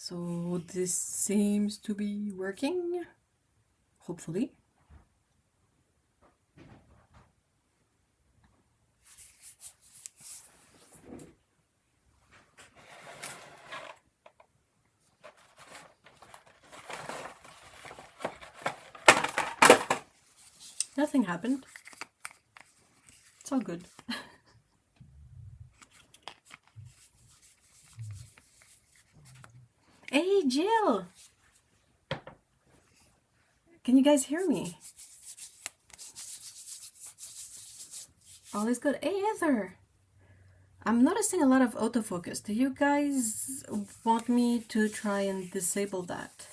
So this seems to be working, hopefully. Nothing happened. It's all good. Hey, Jill! Can you guys hear me? All is good. Hey, Heather! I'm noticing a lot of autofocus. Do you guys want me to try and disable that?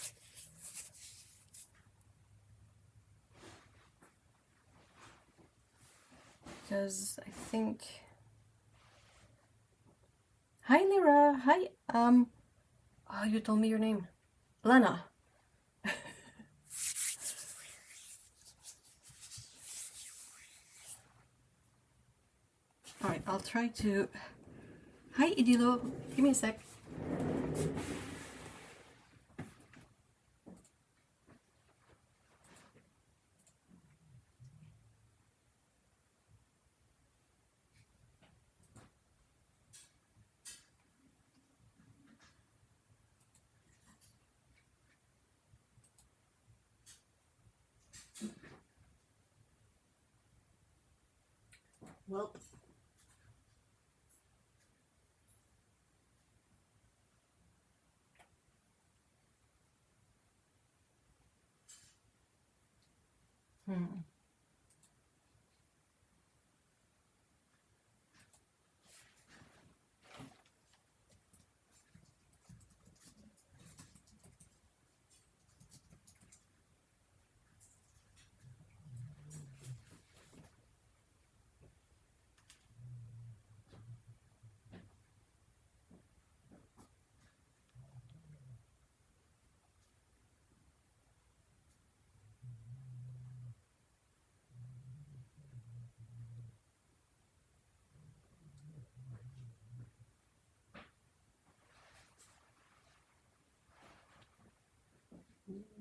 Because I think... Hi, Lyra! Hi, oh, you told me your name. Lena. Alright, I'll try to... Hi, Idilo. Give me a sec. Well...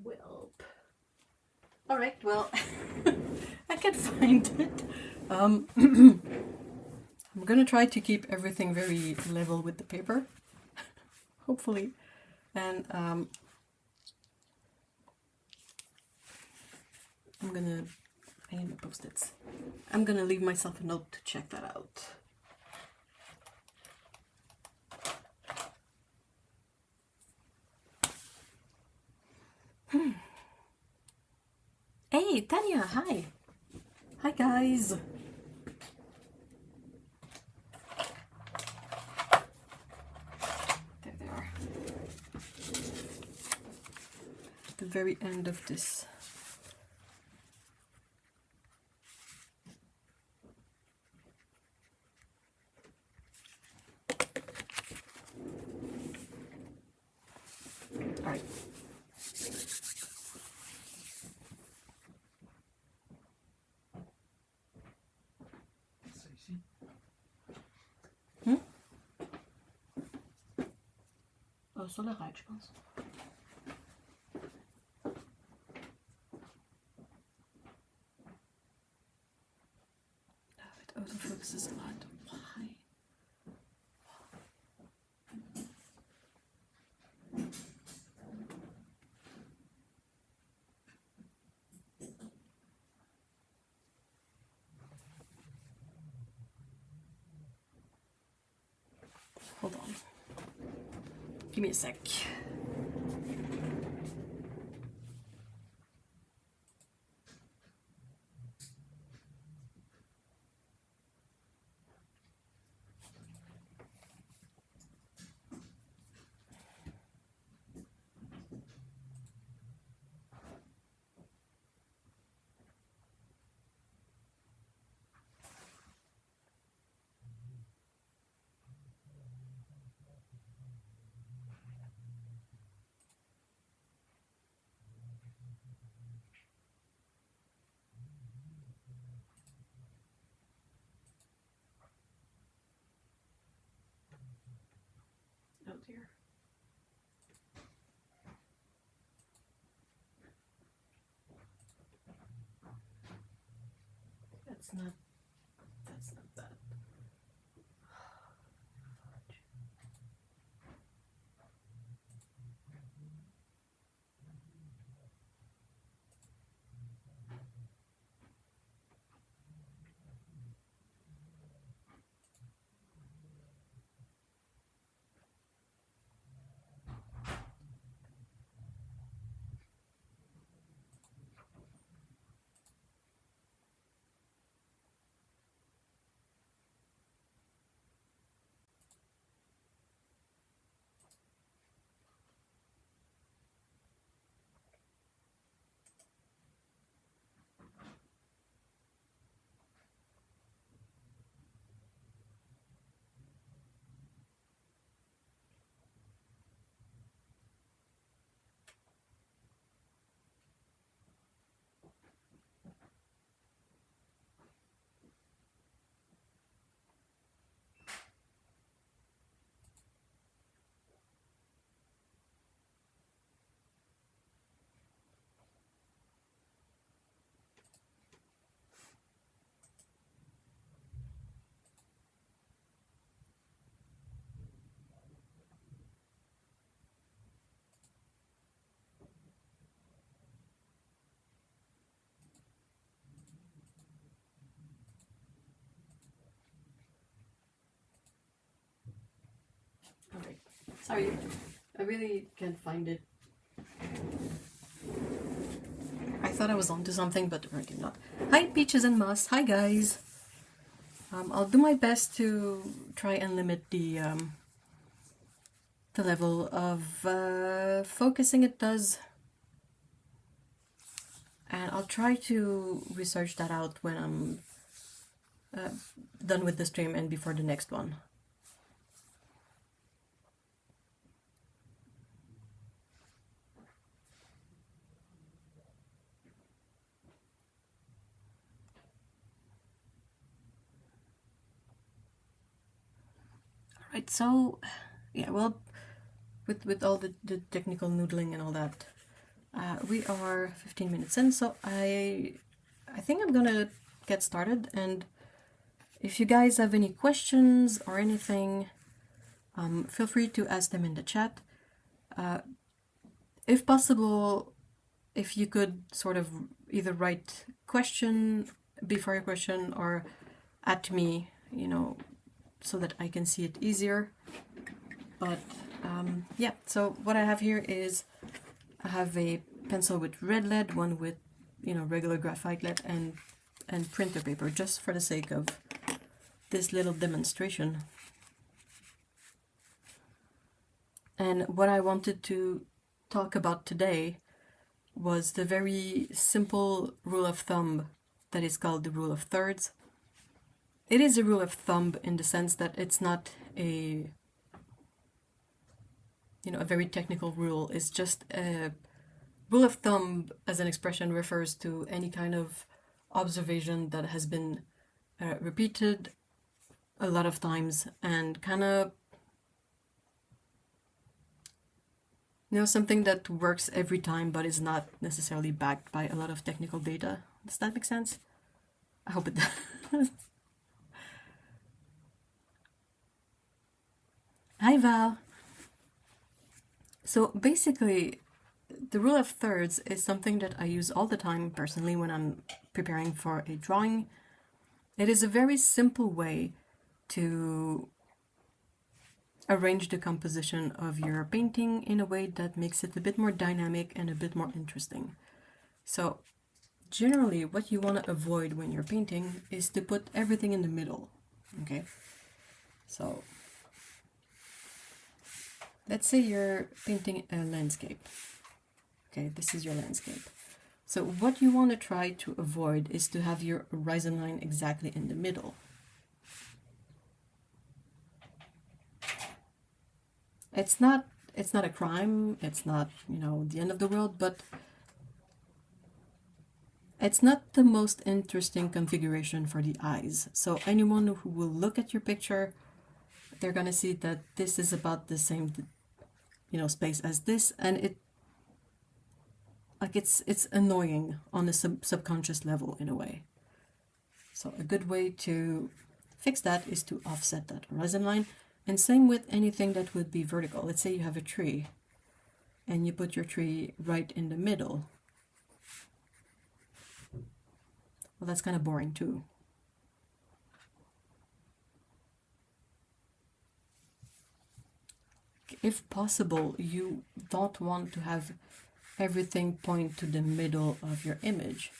Well... Alright, well... I can't find it. I'm gonna try to keep everything very level with the paper. Hopefully. And I'm gonna... I need my post-its. I'm gonna leave myself a note to check that out. Hey, Tanya, hi. Hi, guys. There they are. At the very end of this. All right. Sur le rail, je pense. Oh, it autofocuses a lot. Why? Hold on. Give me a sec. that's not that. Okay, sorry, I really can't find it. I thought I was onto something, but apparently not. Hi, Peaches and Moss. Hi, guys. I'll do my best to try and limit the level of focusing it does, and I'll try to research that out when I'm done with the stream and before the next one. Alright, so yeah, well, with all the technical noodling and all that, we are 15 minutes in, so I think I'm gonna get started, and if you guys have any questions or anything, feel free to ask them in the chat. If possible, if you could sort of either write question before your question or at me, you know, so that I can see it easier. But yeah, so what I have here is I have a pencil with red lead, one with, you know, regular graphite lead, and printer paper, just for the sake of this little demonstration. And what I wanted to talk about today was the very simple rule of thumb that is called the rule of thirds. It is a rule of thumb in the sense that it's not a, you know, a very technical rule. It's just a rule of thumb as an expression refers to any kind of observation that has been repeated a lot of times and kind of, you know, something that works every time but is not necessarily backed by a lot of technical data. Does that make sense? I hope it does. Hi, Val. So basically, the rule of thirds is something that I use all the time personally when I'm preparing for a drawing. It is a very simple way to arrange the composition of your painting in a way that makes it a bit more dynamic and a bit more interesting. So generally what you want to avoid when you're painting is to put everything in the middle. Okay, so let's say you're painting a landscape. Okay, this is your landscape. So what you want to try to avoid is to have your horizon line exactly in the middle. It's not a crime, it's not, you know, the end of the world, but it's not the most interesting configuration for the eyes. So anyone who will look at your picture, they're gonna see that this is about the same, you know, space as this, and it's annoying on a subconscious level in a way. So a good way to fix that is to offset that horizon line. And same with anything that would be vertical. Let's say you have a tree and you put your tree right in the middle. Well, that's kind of boring too. If possible, you don't want to have everything point to the middle of your image.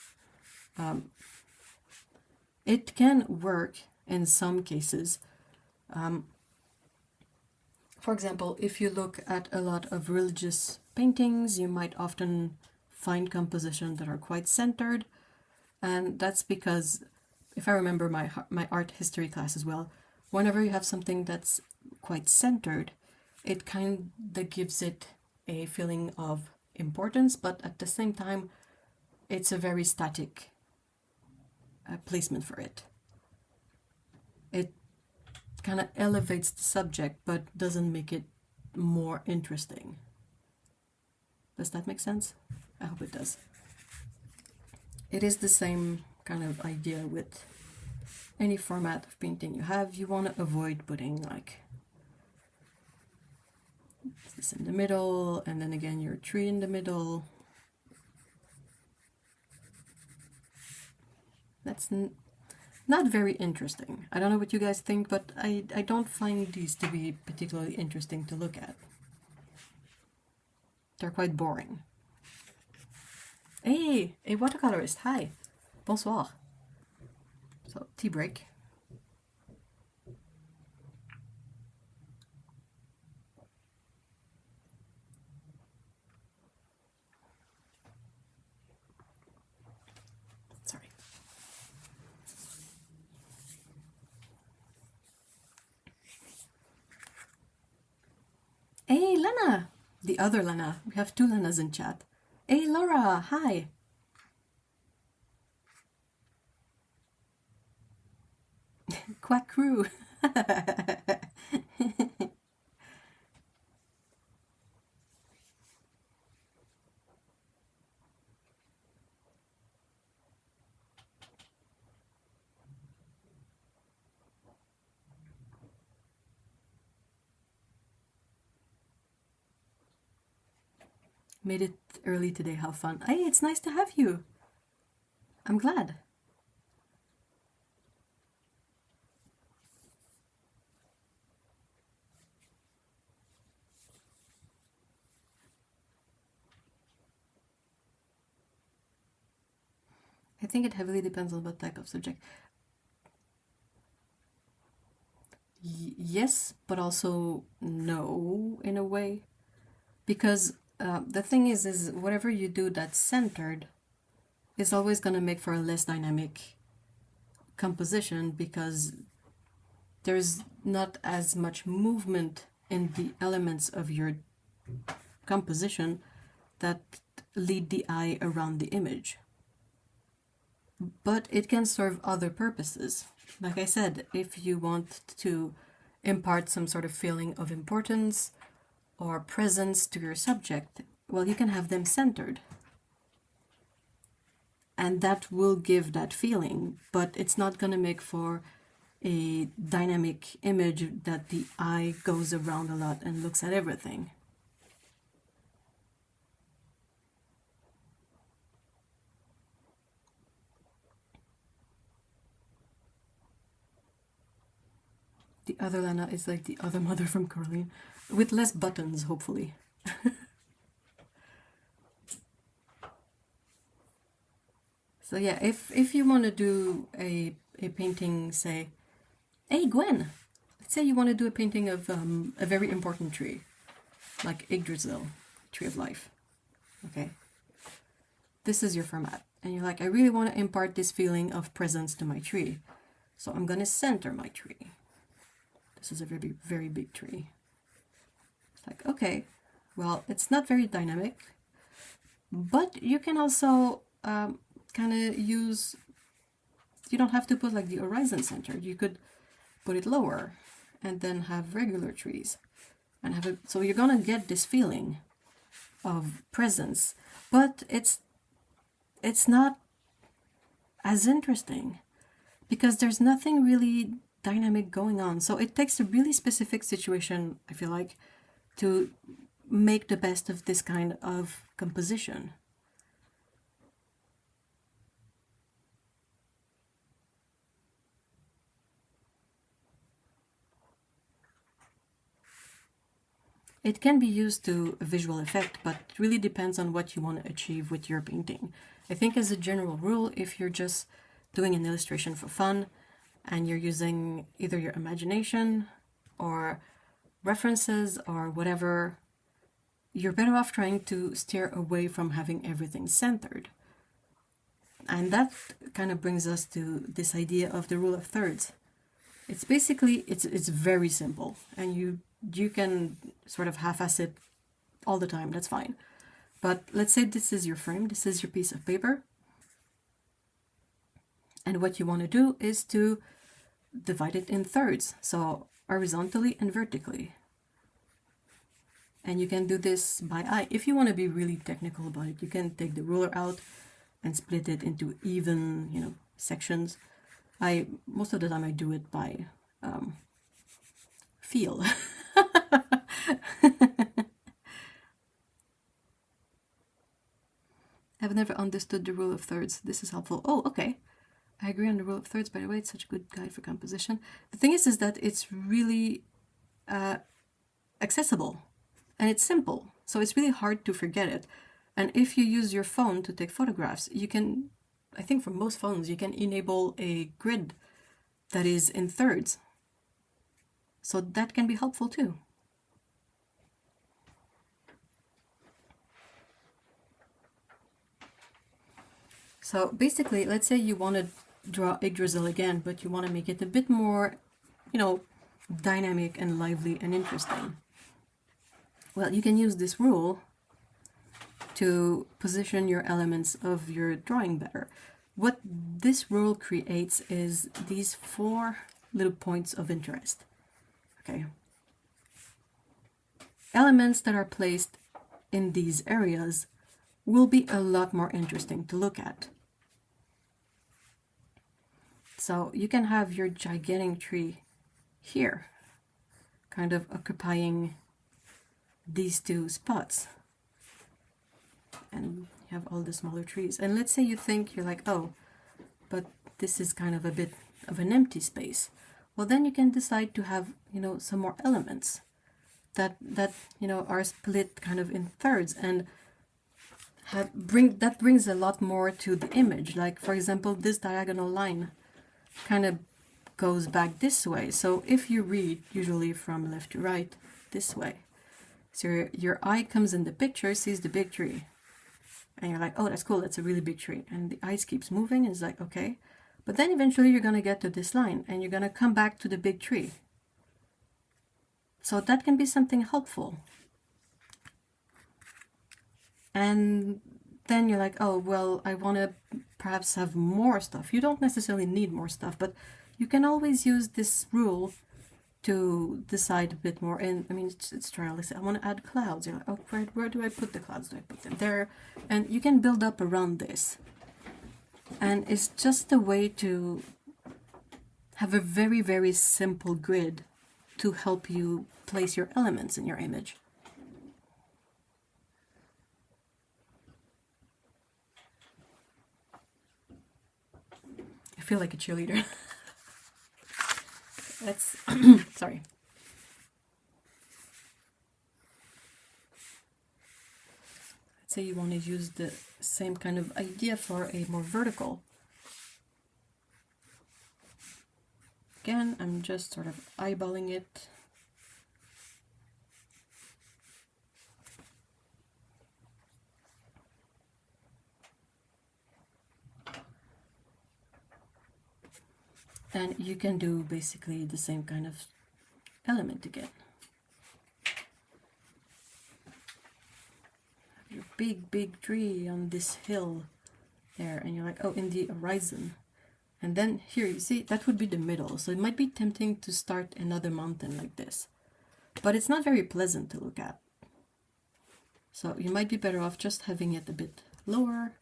It can work in some cases. For example, if you look at a lot of religious paintings, you might often find compositions that are quite centered, and that's because, if I remember my art history class as well, whenever you have something that's quite centered, it kind of gives it a feeling of importance, but at the same time, it's a very static placement for it. It kind of elevates the subject, but doesn't make it more interesting. Does that make sense? I hope it does. It is the same kind of idea with any format of painting you have. You want to avoid putting like this in the middle, and then again your tree in the middle. That's not very interesting. I don't know what you guys think, but I don't find these to be particularly interesting to look at. They're quite boring. Hey, a watercolorist, hi. Bonsoir. So, tea break. Sorry. Hey, Lena! The other Lena. We have two Lenas in chat. Hey, Laura, hi! Quack crew! Made it early today, how fun. Hey, it's nice to have you. I'm glad. I think it heavily depends on what type of subject. Yes, but also no, in a way. Because the thing is whatever you do that's centered is always going to make for a less dynamic composition, because there's not as much movement in the elements of your composition that lead the eye around the image. But it can serve other purposes. Like I said, if you want to impart some sort of feeling of importance or presence to your subject, well, you can have them centered. And that will give that feeling, but it's not going to make for a dynamic image that the eye goes around a lot and looks at everything. The other Lena is like the other mother from Caroline, with less buttons, hopefully. So yeah, if you want to do a painting, say, hey Gwen, let's say you want to do a painting of a very important tree, like Yggdrasil, Tree of Life. Okay, this is your format, and you're like, I really want to impart this feeling of presence to my tree, so I'm gonna center my tree. This is a very, very big tree. It's like, okay, well, it's not very dynamic, but you can also kind of use, you don't have to put like the horizon centered. You could put it lower and then have regular trees and have it, so you're gonna get this feeling of presence, but it's not as interesting, because there's nothing really dynamic going on. So it takes a really specific situation, I feel like, to make the best of this kind of composition. It can be used to a visual effect, but it really depends on what you want to achieve with your painting. I think as a general rule, if you're just doing an illustration for fun and you're using either your imagination or references or whatever, you're better off trying to steer away from having everything centered. And that kind of brings us to this idea of the rule of thirds. It's basically, it's very simple, and you can sort of half-ass it all the time, that's fine. But let's say this is your frame, this is your piece of paper. And what you want to do is to divide it in thirds, so horizontally and vertically. And you can do this by eye. If you want to be really technical about it, you can take the ruler out and split it into even, sections. Most of the time I do it by feel. I've never understood the rule of thirds. This is helpful. Oh, okay. I agree on the rule of thirds, by the way. It's such a good guide for composition. The thing is that it's really accessible and it's simple. So it's really hard to forget it. And if you use your phone to take photographs, you can, I think for most phones, you can enable a grid that is in thirds. So that can be helpful too. So basically, let's say you want to draw Yggdrasil again, but you want to make it a bit more, dynamic and lively and interesting. Well, you can use this rule to position your elements of your drawing better. What this rule creates is these 4 little points of interest. Okay. Elements that are placed in these areas will be a lot more interesting to look at. So you can have your gigantic tree here, kind of occupying these 2 spots. And you have all the smaller trees. And let's say you think, you're like, oh, but this is kind of a bit of an empty space. Well, then you can decide to have, some more elements that are split kind of in thirds, and that brings a lot more to the image. Like, for example, this diagonal line kind of goes back this way. So if you read usually from left to right this way, so your eye comes in the picture, sees the big tree, and you're like, oh, that's cool, that's a really big tree. And the eyes keeps moving, and it's like, okay. But then eventually you're going to get to this line, and you're going to come back to the big tree. So that can be something helpful. And then you're like, oh, well, I want to perhaps have more stuff. You don't necessarily need more stuff, but you can always use this rule to decide a bit more. And I mean, it's trial. Let's say I want to add clouds. You're like, oh, where do I put the clouds? Do I put them there? And you can build up around this. And it's just a way to have a very, very simple grid to help you place your elements in your image. I feel like a cheerleader. That's sorry. Let's say you want to use the same kind of idea for a more vertical. Again, I'm just sort of eyeballing it. And you can do basically the same kind of element again. Your big tree on this hill there, and you're like, oh, in the horizon. And then here, you see, that would be the middle. So it might be tempting to start another mountain like this. But it's not very pleasant to look at. So you might be better off just having it a bit lower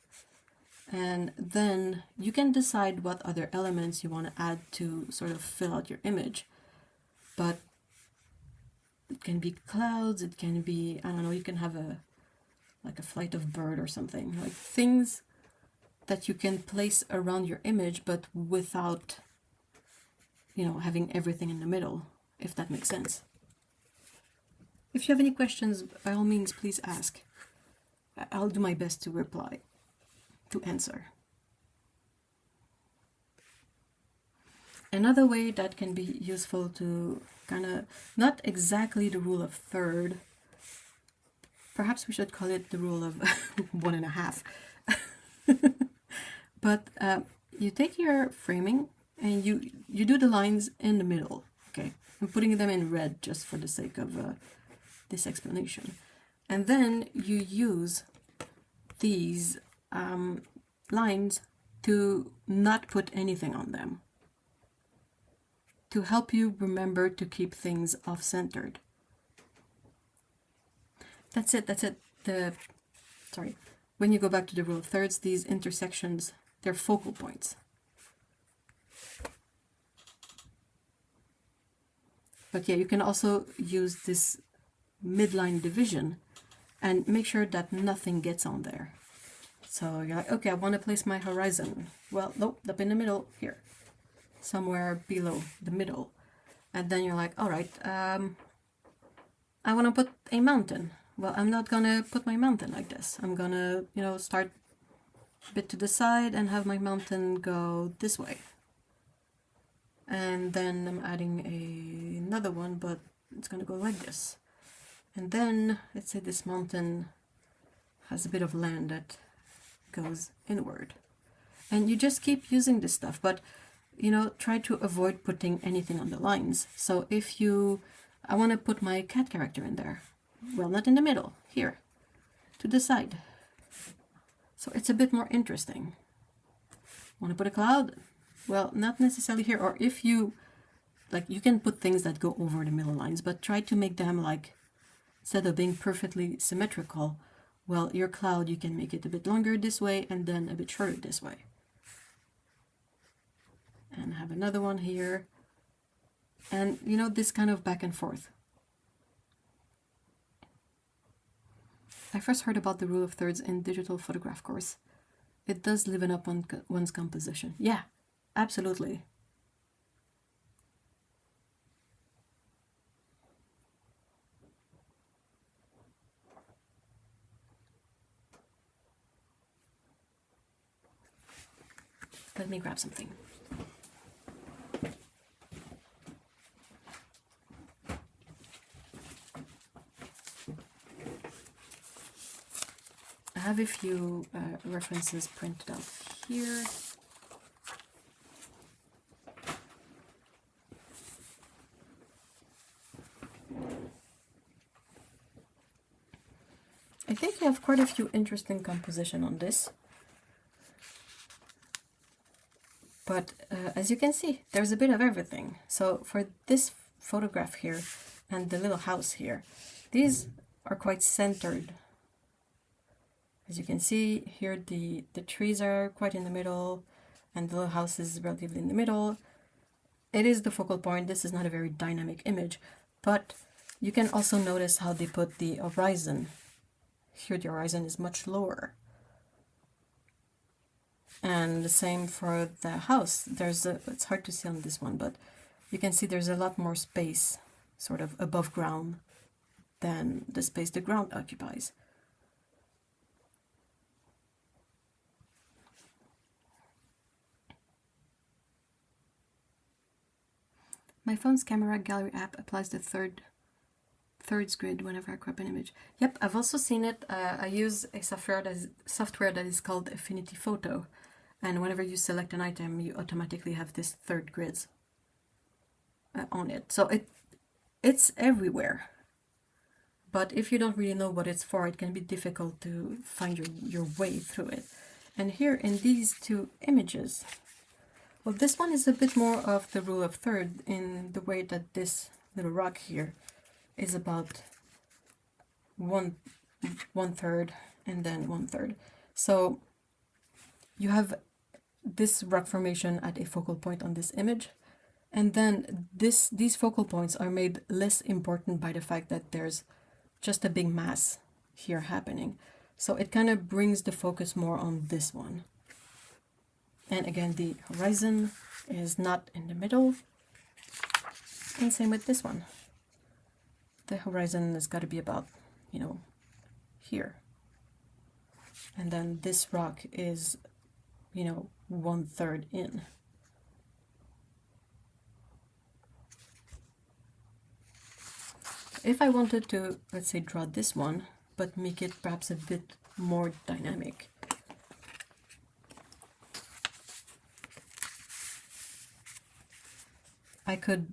And then you can decide what other elements you want to add to sort of fill out your image. But it can be clouds, it can be, I don't know, you can have like a flight of bird or something, like things that you can place around your image, but without, you know, having everything in the middle, if that makes sense. If you have any questions, by all means, please ask. I'll do my best to reply, to answer. Another way that can be useful to kind of, not exactly the rule of third, perhaps we should call it the rule of 1.5. But you take your framing and you do the lines in the middle, okay? I'm putting them in red just for the sake of this explanation. And then you use these lines to not put anything on them, to help you remember to keep things off-centered. That's it. Sorry. When you go back to the rule of thirds, these intersections, they're focal points. But yeah, you can also use this midline division and make sure that nothing gets on there. So you're like, okay, I want to place my horizon. Well, nope, up in the middle here, somewhere below the middle. And then you're like, all right, I want to put a mountain. Well, I'm not gonna put my mountain like this. I'm gonna, you know, start a bit to the side and have my mountain go this way. And then I'm adding another one, but it's gonna go like this. And then let's say this mountain has a bit of land that goes inward. And you just keep using this stuff, but you know, try to avoid putting anything on the lines. So if I want to put my cat character in there. Well, not in the middle, here, to the side. So it's a bit more interesting. Want to put a cloud? Well, not necessarily here. Or if you, like, you can put things that go over the middle lines, but try to make them, like, instead of being perfectly symmetrical, well, your cloud, you can make it a bit longer this way and then a bit shorter this way. And have another one here. And, you know, this kind of back and forth. I first heard about the rule of thirds in digital photograph course. It does liven up one's composition. Yeah, absolutely. Let me grab something. I have a few references printed out here. I think I have quite a few interesting composition on this. But as you can see, there's a bit of everything. So for this photograph here and the little house here, these are quite centered. As you can see here, the trees are quite in the middle and the little house is relatively in the middle. It is the focal point. This is not a very dynamic image, but you can also notice how they put the horizon. Here the horizon is much lower. And the same for the house. It's hard to see on this one, but you can see there's a lot more space sort of above ground than the space the ground occupies. My phone's camera gallery app applies the thirds grid whenever I crop an image. Yep, I've also seen it. I use a software that is called Affinity Photo, and whenever you select an item, you automatically have this third grids on it. So it's everywhere. But if you don't really know what it's for, it can be difficult to find your way through it. And here in these two images, well, this one is a bit more of the rule of third in the way that this little rock here is about one third and then 1/3. So you have this rock formation at a focal point on this image, and then these focal points are made less important by the fact that there's just a big mass here happening. So it kind of brings the focus more on this one. And again, the horizon is not in the middle. And same with this one. The horizon has got to be about, you know, here. And then this rock is, you know, 1/3 in. If I wanted to, let's say, draw this one, but make it perhaps a bit more dynamic, I could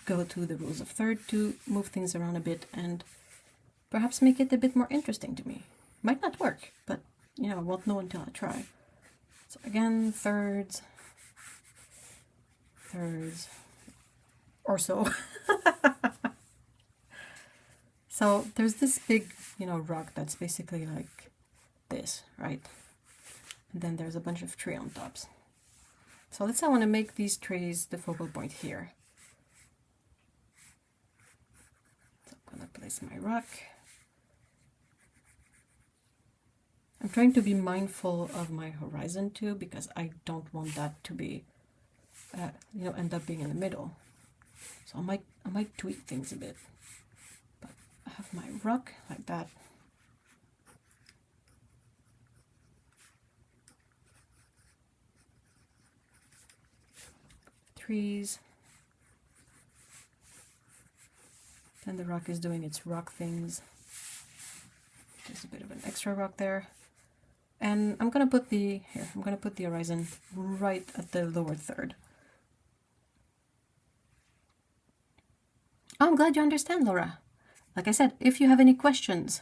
go to the rules of third to move things around a bit and perhaps make it a bit more interesting to me. Might not work, but you know, I won't know until I try. So again, thirds, or so. So there's this big, you know, rock that's basically like this, right? And then there's a bunch of tree on tops. So let's say I want to make these trees the focal point here. So I'm going to place my rock. I'm trying to be mindful of my horizon too, because I don't want that to be, you know, end up being in the middle. So I might tweak things a bit. But I have my rock like that. Trees. Then the rock is doing its rock things. There's a bit of an extra rock there. And I'm gonna put the horizon right at the lower third. Oh, I'm glad you understand, Laura. Like I said, if you have any questions,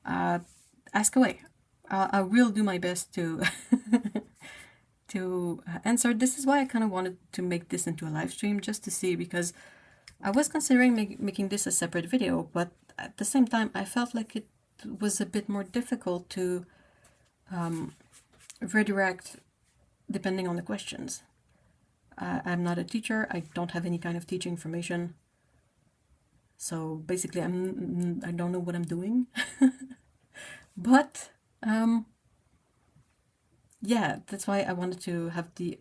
ask away. I will do my best to to answer. This is why I kind of wanted to make this into a live stream, just to see, because I was considering making this a separate video, but at the same time I felt like it was a bit more difficult to redirect depending on the questions. I'm not a teacher. I don't have any kind of teaching information. So basically, I don't know what I'm doing. But yeah, that's why I wanted to have the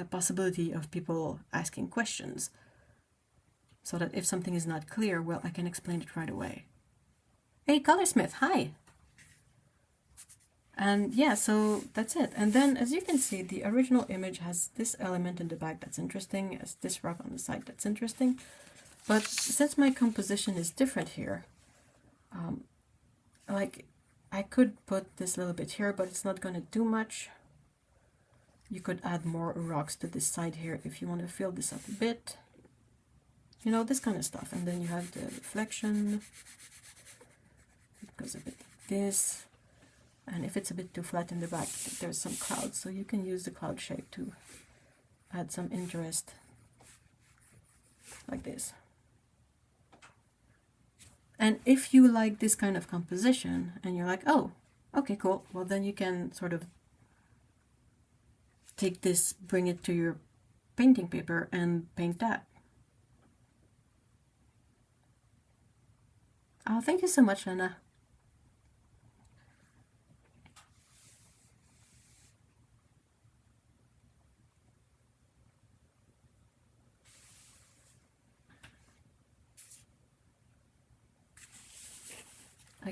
possibility of people asking questions, so that if something is not clear, well, I can explain it right away. Hey, Colorsmith, hi! And yeah, so that's it. And then, as you can see, the original image has this element in the back that's interesting, as this rock on the side that's interesting. But since my composition is different here, like, I could put this little bit here, but it's not going to do much. You could add more rocks to this side here if you want to fill this up a bit. You know, this kind of stuff. And then you have the reflection. It goes a bit like this. And if it's a bit too flat in the back, there's some clouds. So you can use the cloud shape to add some interest, like this. And if you like this kind of composition and you're like, oh, okay, cool, well, then you can sort of take this, bring it to your painting paper and paint that. Oh, thank you so much, Lena. I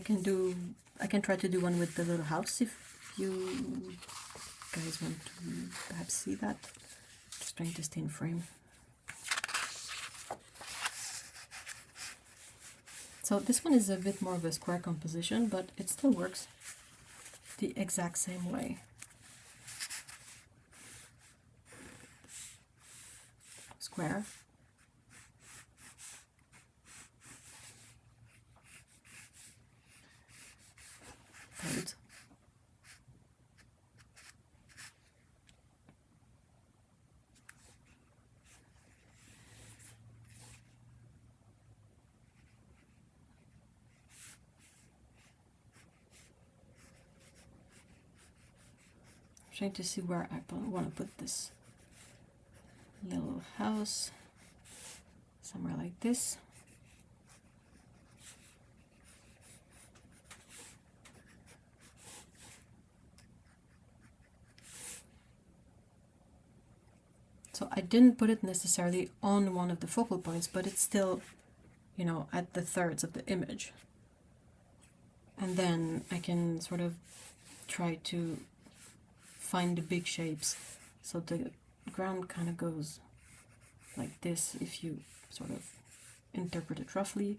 can try to do one with the little house if you guys want to perhaps see that. Just trying to stay in frame. So this one is a bit more of a square composition, but it still works the exact same way. Square. Thirds. trying to see where I want to put this little house. Somewhere like this. So I didn't put it necessarily on one of the focal points, but it's still, you know, at the thirds of the image. And then I can sort of try to find the big shapes. So the ground kind of goes like this if you sort of interpret it roughly.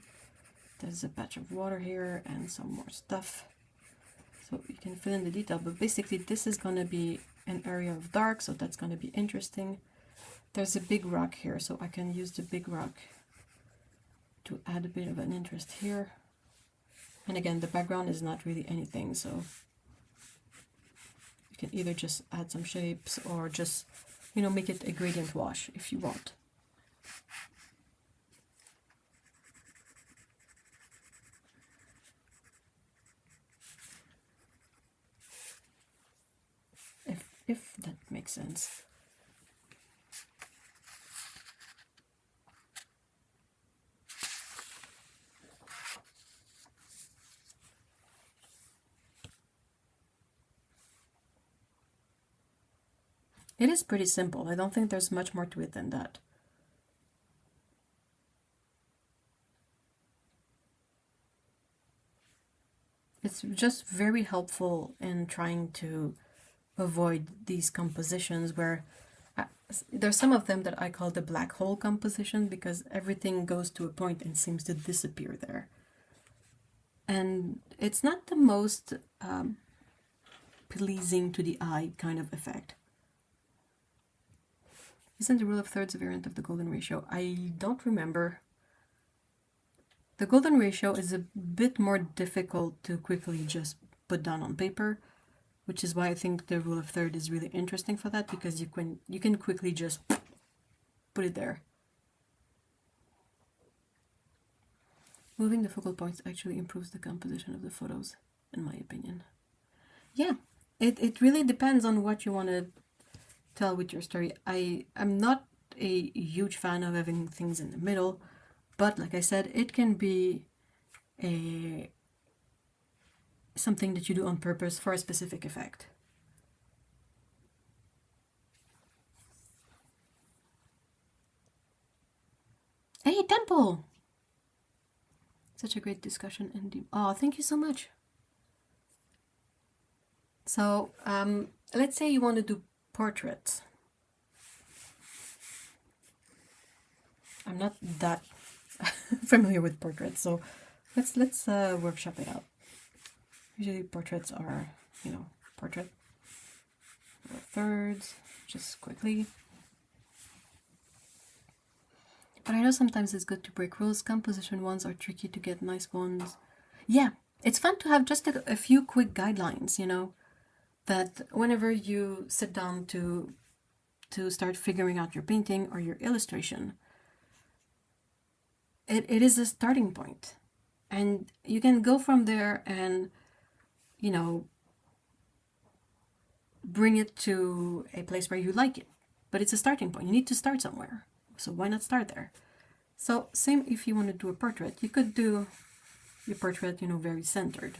There's a patch of water here and some more stuff. So you can fill in the detail, but basically this is going to be an area of dark, so that's going to be interesting. There's a big rock here, so I can use the big rock to add a bit of an interest here. And again, the background is not really anything, so you can either just add some shapes or just, you know, make it a gradient wash if you want. If that makes sense. It is pretty simple. I don't think there's much more to it than that. It's just very helpful in trying to avoid these compositions where there's some of them that I call the black hole composition, because everything goes to a point and seems to disappear there. And it's not the most pleasing to the eye kind of effect. Isn't the rule of thirds a variant of the golden ratio? I don't remember. The golden ratio is a bit more difficult to quickly just put down on paper, which is why I think the rule of third is really interesting for that, because you can quickly just put it there. Moving the focal points actually improves the composition of the photos, in my opinion. Yeah, it really depends on what you want to tell with your story. I'm not a huge fan of having things in the middle, but like I said, it can be something that you do on purpose for a specific effect. Hey, Temple! Such a great discussion indeed. Oh, thank you so much. So, let's say you want to do portraits. I'm not that familiar with portraits, so let's workshop it out. Usually portraits are, you know, portrait or thirds, just quickly. But I know sometimes it's good to break rules. Composition ones are tricky to get nice ones. Yeah, it's fun to have just a few quick guidelines, you know, that whenever you sit down to start figuring out your painting or your illustration, it is a starting point. And you can go from there and, you know, bring it to a place where you like it. But it's a starting point. You need to start somewhere. So why not start there? So same if you want to do a portrait. You could do your portrait, you know, very centered.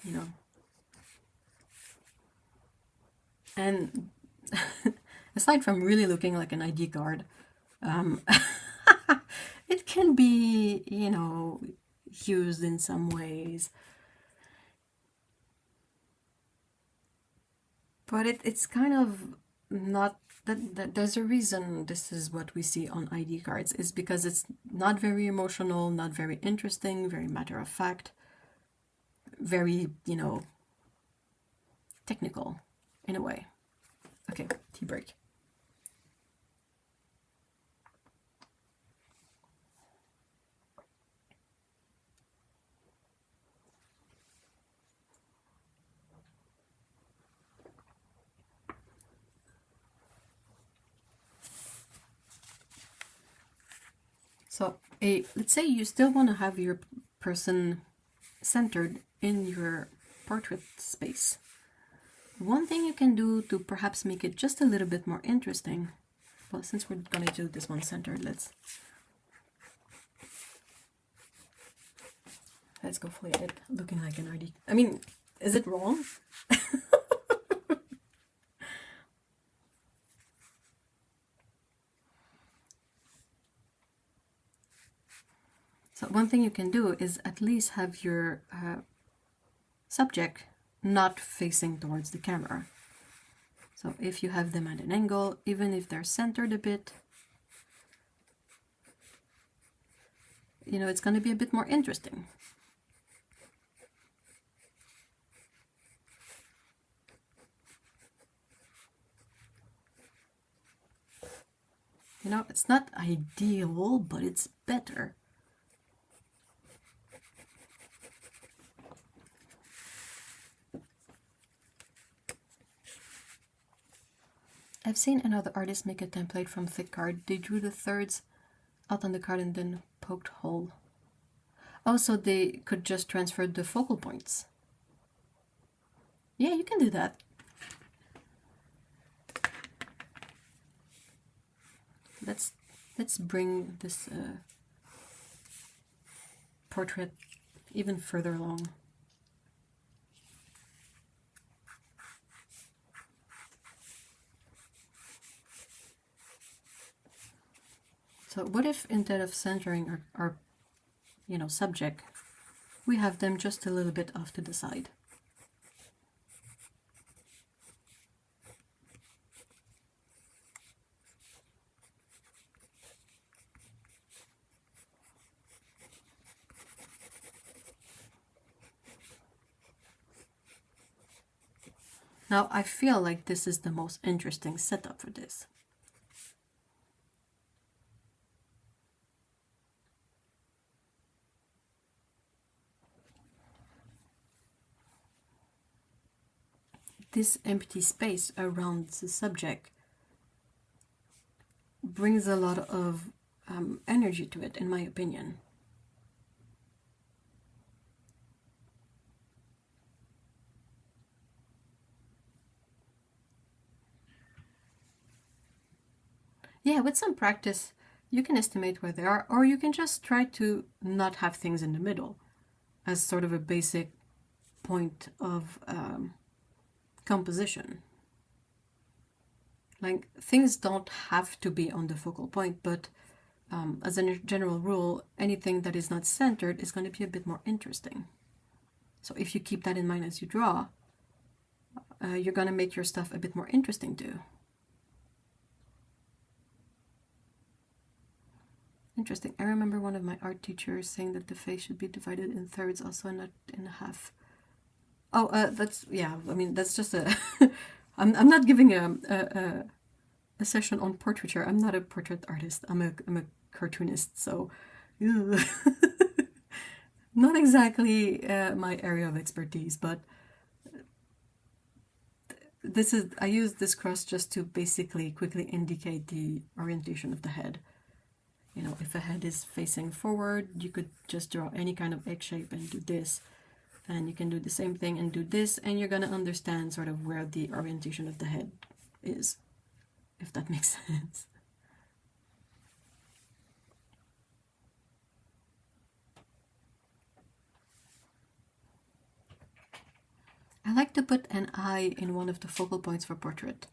You know. And aside from really looking like an ID card, it can be, you know, used in some ways. But it's kind of not that there's a reason this is what we see on ID cards, is because it's not very emotional, not very interesting, very matter of fact, very, you know, technical in a way. Okay, tea break. So let's say you still want to have your person centered in your portrait space. One thing you can do to perhaps make it just a little bit more interesting, well, since we're going to do this one centered, let's go for it looking like an RD. I mean, is it wrong? So one thing you can do is at least have your subject not facing towards the camera. So if you have them at an angle, even if they're centered a bit, you know, it's going to be a bit more interesting. You know, it's not ideal, but it's better. I've seen another artist make a template from thick card. They drew the thirds out on the card and then poked hole. Oh, so they could just transfer the focal points. Yeah, you can do that. Let's bring this portrait even further along. So what if instead of centering our you know, subject, we have them just a little bit off to the side? Now I feel like this is the most interesting setup for this. This empty space around the subject brings a lot of energy to it, in my opinion. Yeah, with some practice, you can estimate where they are, or you can just try to not have things in the middle as sort of a basic point of composition. Like, things don't have to be on the focal point, but as a general rule, anything that is not centered is going to be a bit more interesting. So if you keep that in mind as you draw, you're going to make your stuff a bit more interesting too. Interesting. I remember one of my art teachers saying that the face should be divided in thirds, also not in half. Oh, that's, yeah, I mean, that's just a... I'm not giving a session on portraiture. I'm not a portrait artist. I'm a cartoonist, so... not exactly my area of expertise, but this is... I use this cross just to basically quickly indicate the orientation of the head. You know, if a head is facing forward, you could just draw any kind of egg shape and do this. And you can do the same thing and do this, and you're going to understand sort of where the orientation of the head is, if that makes sense. I like to put an eye in one of the focal points for portrait,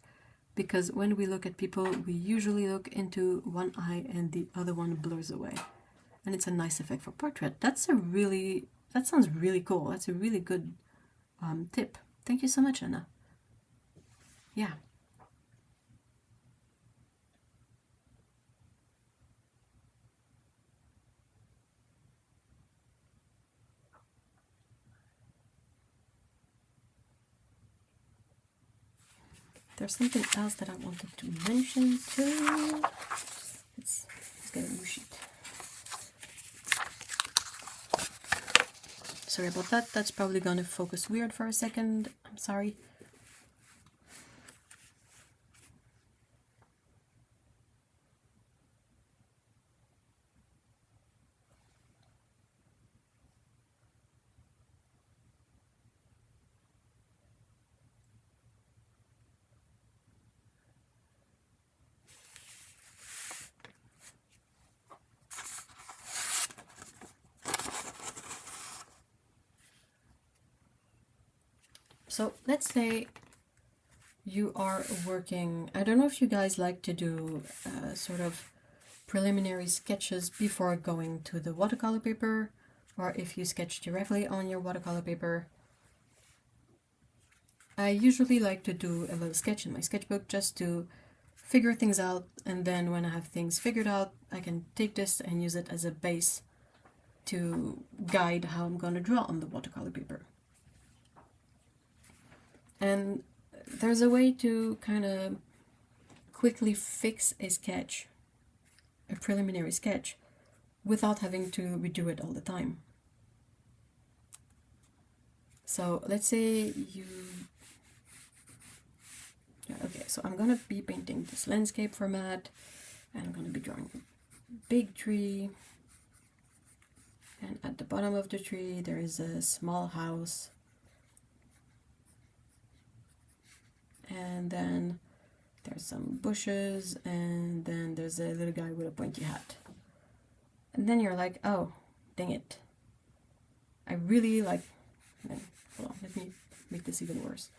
because when we look at people, we usually look into one eye and the other one blurs away. And it's a nice effect for portrait. That sounds really cool. That's a really good tip. Thank you so much, Anna. Yeah. There's something else that I wanted to mention too. Let's get a new sheet. Sorry about that. That's probably going to focus weird for a second. I'm sorry. So let's say you are working, I don't know if you guys like to do sort of preliminary sketches before going to the watercolor paper, or if you sketch directly on your watercolor paper. I usually like to do a little sketch in my sketchbook just to figure things out, and then when I have things figured out, I can take this and use it as a base to guide how I'm going to draw on the watercolor paper. And there's a way to kind of quickly fix a sketch, a preliminary sketch, without having to redo it all the time. So let's say okay, so I'm gonna be painting this landscape format, and I'm gonna be drawing a big tree, and at the bottom of the tree there is a small house, and then there's some bushes, and then there's a little guy with a pointy hat. And then you're like, oh, dang it. I really like, hold on, let me make this even worse.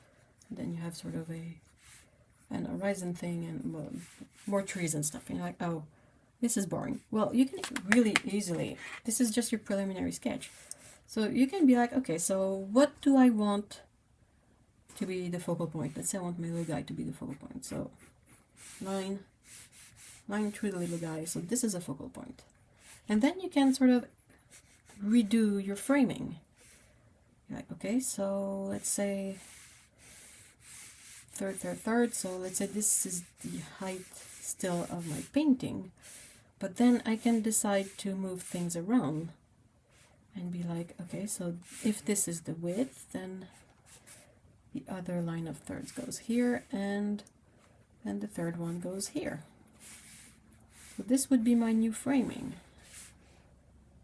And then you have sort of an horizon thing and more trees and stuff. And you're like, oh, this is boring. Well, you can really easily, this is just your preliminary sketch. So you can be like, okay, so what do I want to be the focal point? Let's say I want my little guy to be the focal point. So line through the little guy. So this is a focal point. And then you can sort of redo your framing. You're like, okay, so let's say third. So let's say this is the height still of my painting. But then I can decide to move things around and be like, okay, so if this is the width, then the other line of thirds goes here, and then the third one goes here. So this would be my new framing,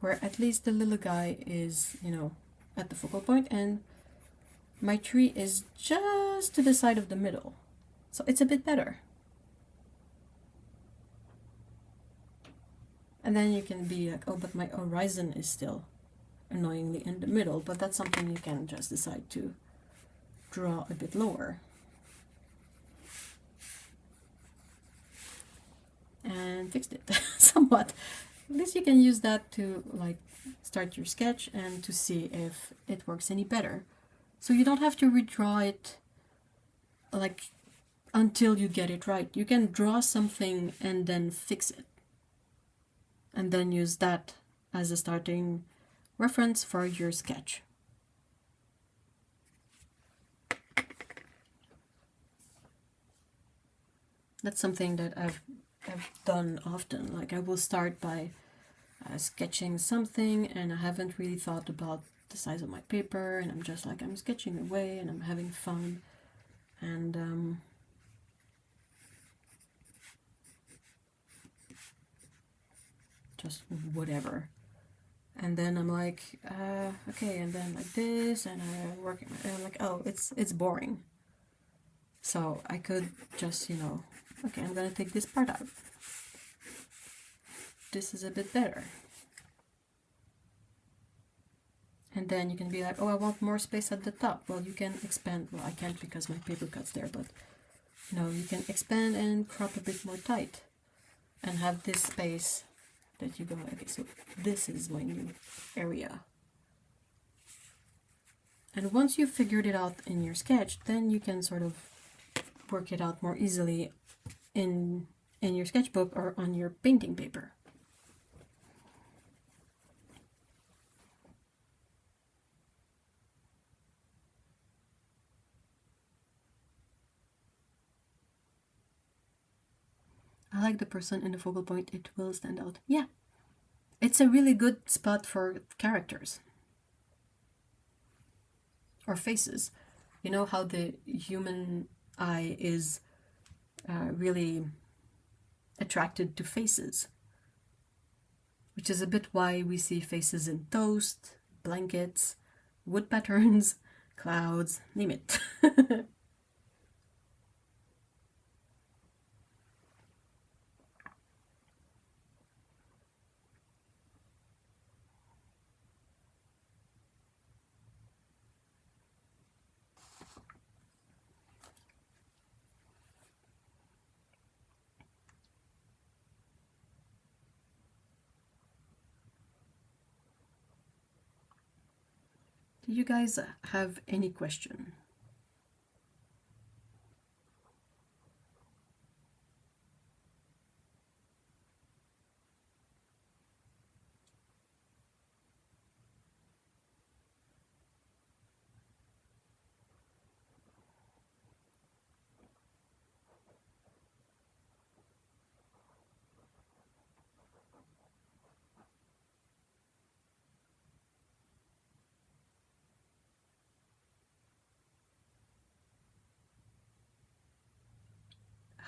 where at least the little guy is, you know, at the focal point, and my tree is just to the side of the middle. So it's a bit better. And then you can be like, oh, but my horizon is still annoyingly in the middle, but that's something you can just decide to draw a bit lower. And fixed it somewhat. At least you can use that to like start your sketch and to see if it works any better. So you don't have to redraw it like until you get it right. You can draw something and then fix it, and then use that as a starting reference for your sketch. That's something that I've done often. Like I will start by sketching something, and I haven't really thought about the size of my paper, and I'm just like, I'm sketching away and I'm having fun, and just whatever. And then I'm like, okay, and then like this, and I'm working, and I'm like, oh, it's boring. So I could just, you know, okay, I'm gonna take this part out. This is a bit better. And then you can be like, oh, I want more space at the top. Well, you can expand. Well, I can't because my paper cuts there, but you know, you can expand and crop a bit more tight and have this space that you go, okay, so this is my new area. And once you've figured it out in your sketch, then you can sort of work it out more easily in your sketchbook or on your painting paper. I like the person in the focal point, it will stand out. Yeah, it's a really good spot for characters or faces. You know how the human eye is really attracted to faces, which is a bit why we see faces in toast, blankets, wood patterns, clouds, name it. Do you guys have any question?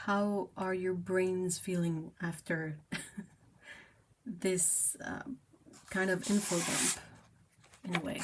How are your brains feeling after this kind of info dump, in a way?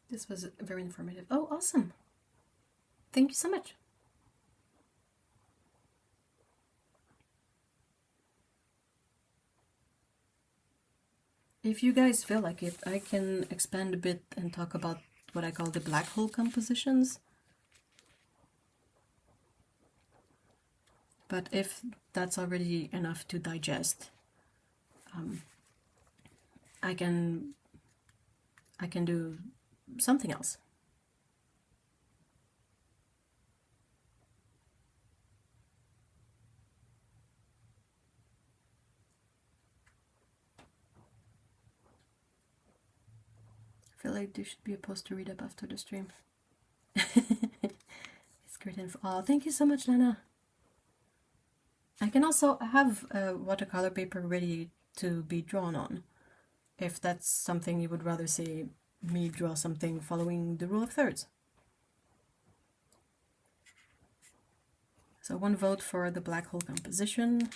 This was very informative. Oh, awesome. Thank you so much. If you guys feel like it, I can expand a bit and talk about what I call the black hole compositions. But if that's already enough to digest, I can do something else. I feel like there should be a post to read up after the stream. It's great info. Oh, thank you so much, Lana. I can also have watercolor paper ready to be drawn on, if that's something you would rather see me draw something following the rule of thirds. So 1 vote for the black hole composition.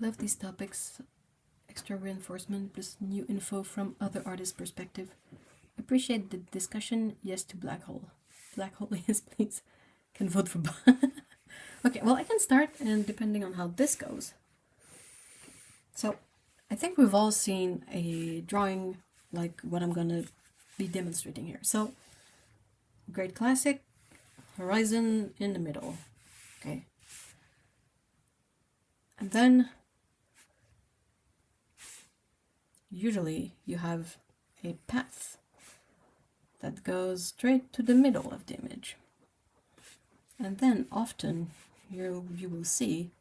Love these topics. Extra reinforcement plus new info from other artists' perspective. Appreciate the discussion. Yes to black hole. Black hole, yes, please. Can vote for. Okay, well, I can start, and depending on how this goes. So, I think we've all seen a drawing like what I'm gonna be demonstrating here. So, great classic, horizon in the middle. Okay. And then usually you have a path that goes straight to the middle of the image. And then often you will see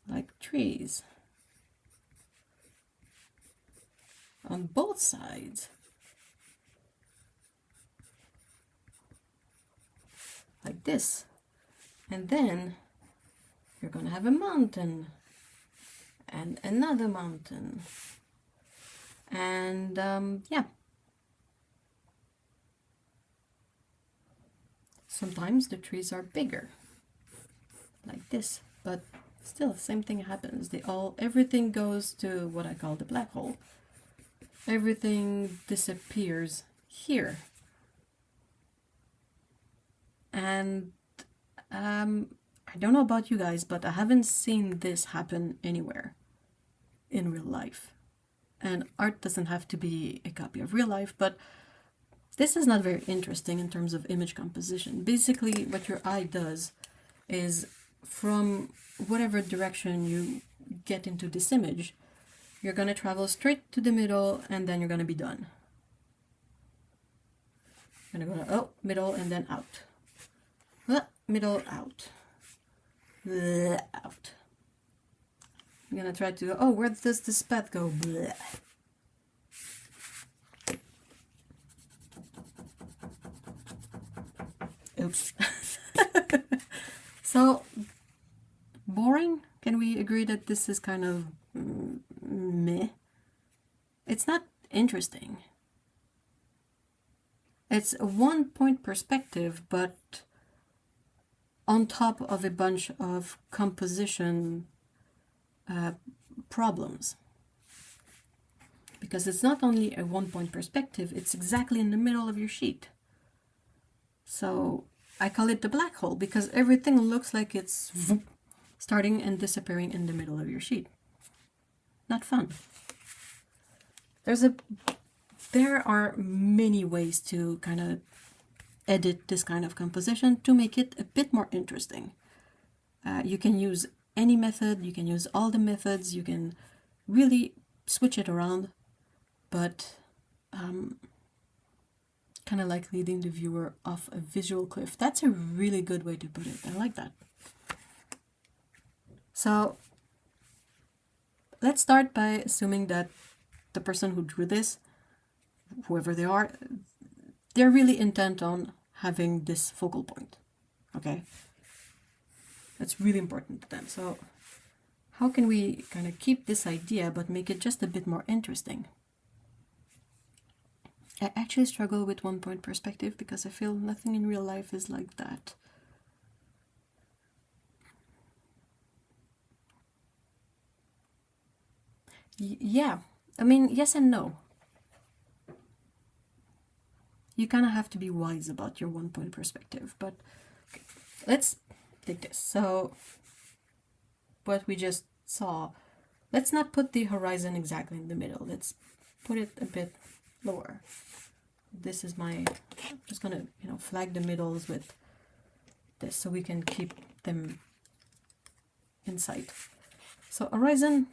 like trees on both sides, like this. And then you're gonna have a mountain and another mountain, and yeah, sometimes the trees are bigger like this, but still same thing happens. Everything goes to what I call the black hole. Everything disappears here. And I don't know about you guys, but I haven't seen this happen anywhere in real life. and art doesn't have to be a copy of real life, but this is not very interesting in terms of image composition. Basically, what your eye does is from whatever direction you get into this image, you're going to travel straight to the middle and then you're going to be done. You're going to go to, middle and then out. Middle, out. Out. I'm going to try to, where does this path go? Bleh. Oops. So, boring? Can we agree that this is kind of meh? It's not interesting. It's a one-point perspective, but on top of a bunch of composition problems. Because it's not only a one-point perspective, it's exactly in the middle of your sheet. So I call it the black hole because everything looks like it's starting and disappearing in the middle of your sheet. Not fun. There are many ways to kind of edit this kind of composition to make it a bit more interesting. You can use any method, you can use all the methods, you can really switch it around, but kind of like leading the viewer off a visual cliff. That's a really good way to put it. I like that. So let's start by assuming that the person who drew this, whoever they are, they're really intent on having this focal point. Okay? That's really important to them. So how can we kind of keep this idea but make it just a bit more interesting? I actually struggle with one-point perspective because I feel nothing in real life is like that. Yeah, I mean, yes and no. You kind of have to be wise about your one-point perspective, but okay, let's take this. So what we just saw, let's not put the horizon exactly in the middle. Let's put it a bit lower. This is I'm just gonna, flag the middles with this so we can keep them in sight. So horizon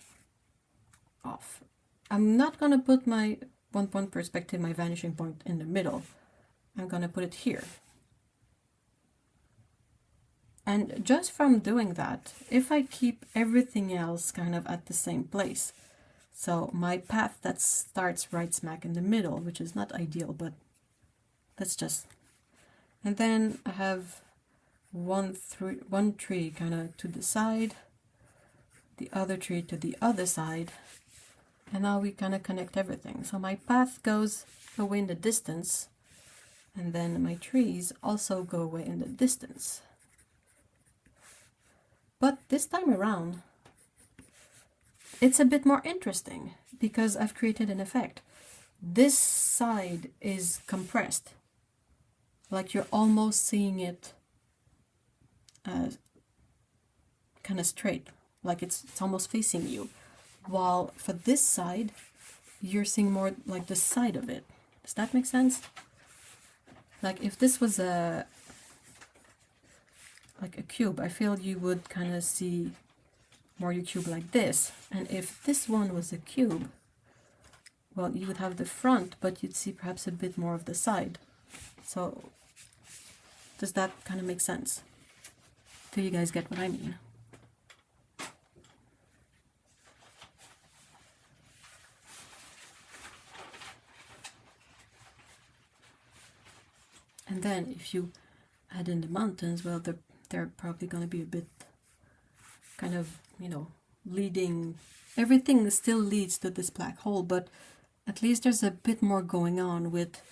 off. I'm not gonna put my one-point perspective, my vanishing point in the middle. I'm gonna put it here. And just from doing that, if I keep everything else kind of at the same place, so my path that starts right smack in the middle, which is not ideal, but that's just... And then I have one tree kind of to the side, the other tree to the other side, and now we kind of connect everything. So my path goes away in the distance, and then my trees also go away in the distance. But this time around, it's a bit more interesting because I've created an effect. This side is compressed, like you're almost seeing it kind of straight, like it's almost facing you. While for this side, you're seeing more like the side of it. Does that make sense? Like if this was like a cube, I feel you would kind of see more your cube like this. And if this one was a cube, well, you would have the front, but you'd see perhaps a bit more of the side. So does that kind of make sense? Do you guys get what I mean? And then if you add in the mountains, well, they're probably going to be a bit kind of, leading. Everything still leads to this black hole, but at least there's a bit more going on with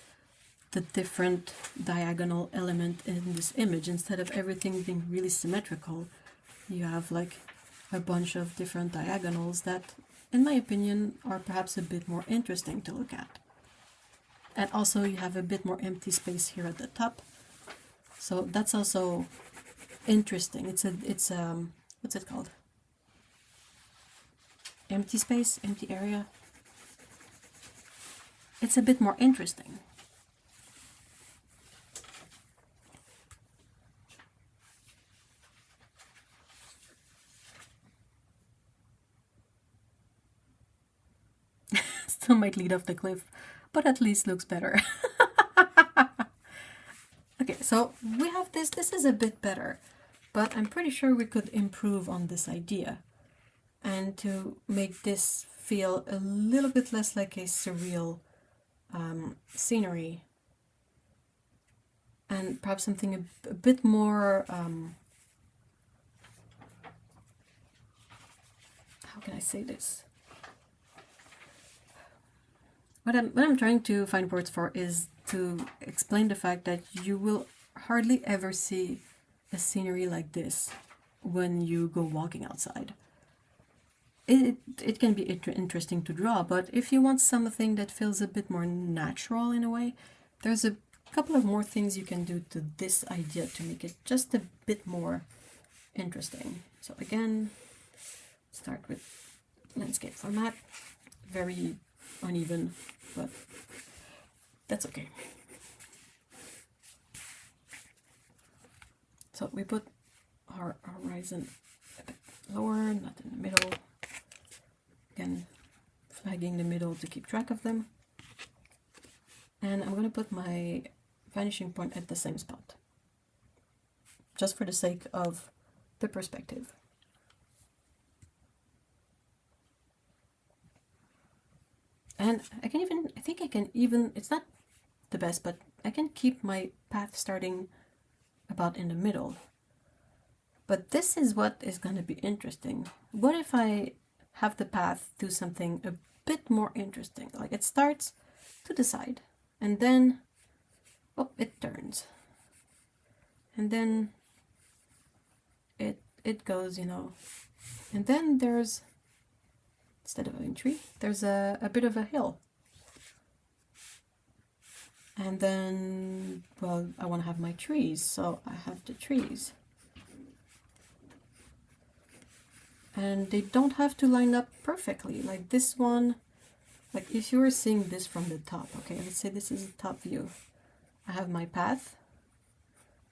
the different diagonal element in this image. Instead of everything being really symmetrical, you have like a bunch of different diagonals that, in my opinion, are perhaps a bit more interesting to look at. And also you have a bit more empty space here at the top. So that's also interesting. It's what's it called? Empty space, empty area. it's a bit more interesting. Still might lead off the cliff, but at least looks better. Okay, so we have this. This is a bit better, but I'm pretty sure we could improve on this idea and to make this feel a little bit less like a surreal scenery, and perhaps something a bit more, how can I say this? What I'm trying to find words for is to explain the fact that you will hardly ever see a scenery like this when you go walking outside. It can be interesting to draw, but if you want something that feels a bit more natural in a way, there's a couple of more things you can do to this idea to make it just a bit more interesting. So again, start with landscape format, very uneven, but that's okay. So we put our horizon a bit lower, not in the middle. Again, flagging the middle to keep track of them. And I'm going to put my vanishing point at the same spot, just for the sake of the perspective. And I think I can even, it's not the best, but I can keep my path starting about in the middle. But this is what is going to be interesting. What if I have the path do something a bit more interesting? Like it starts to the side, and then, oh, it turns. And then it goes, you know, and then there's, instead of a tree, there's a bit of a hill. And then, well, I want to have my trees, so I have the trees. And they don't have to line up perfectly. Like this one, like if you were seeing this from the top, okay, let's say this is the top view. I have my path.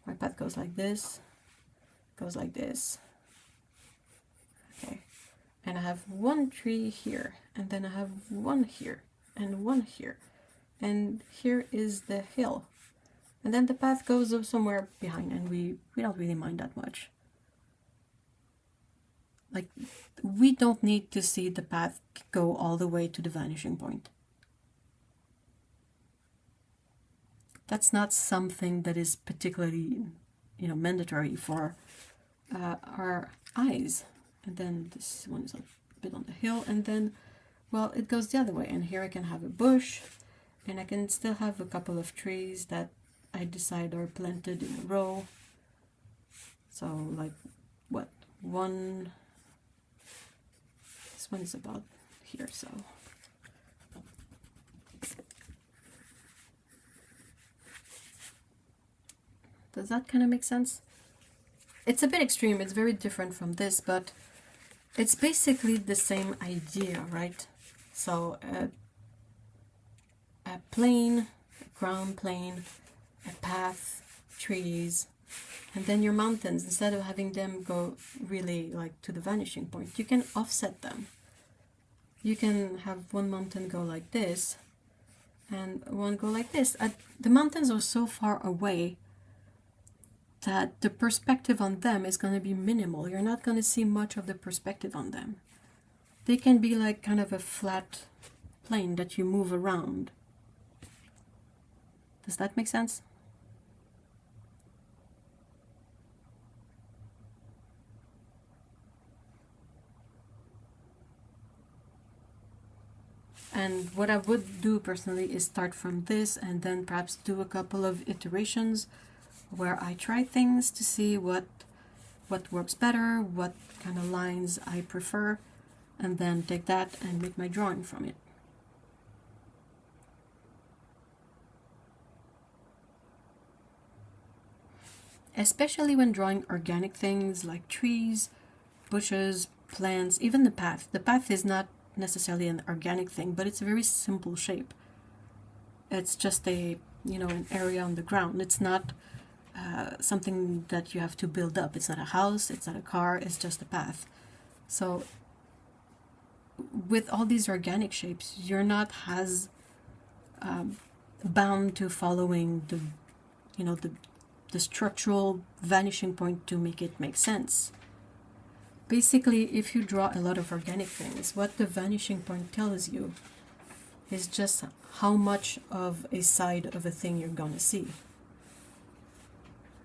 My path goes like this, goes like this. Okay. And I have one tree here, and then I have one here, and one here. And here is the hill. And then the path goes somewhere behind, and we don't really mind that much. Like, we don't need to see the path go all the way to the vanishing point. That's not something that is particularly, you know, mandatory for our eyes. And then this one is a bit on the hill, and then, well, it goes the other way. And here I can have a bush, and I can still have a couple of trees that I decide are planted in a row. So, like, what? One, this one is about here, so. Does that kind of make sense? It's a bit extreme, it's very different from this, but it's basically the same idea, right? So a plane, a ground plane, a path, trees, and then your mountains, instead of having them go really like to the vanishing point, you can offset them. You can have one mountain go like this and one go like this. The mountains are so far away that the perspective on them is going to be minimal. You're not going to see much of the perspective on them. They can be like kind of a flat plane that you move around. Does that make sense? And what I would do personally is start from this and then perhaps do a couple of iterations where I try things to see what works better, what kind of lines I prefer, and then take that and make my drawing from it. Especially when drawing organic things like trees, bushes, plants, even the path. The path is not necessarily an organic thing, but it's a very simple shape. It's just a, an area on the ground. It's not something that you have to build up. It's not a house, it's not a car, it's just a path. So with all these organic shapes, you're not as bound to following the structural vanishing point to make it make sense. Basically, if you draw a lot of organic things, what the vanishing point tells you is just how much of a side of a thing you're gonna see.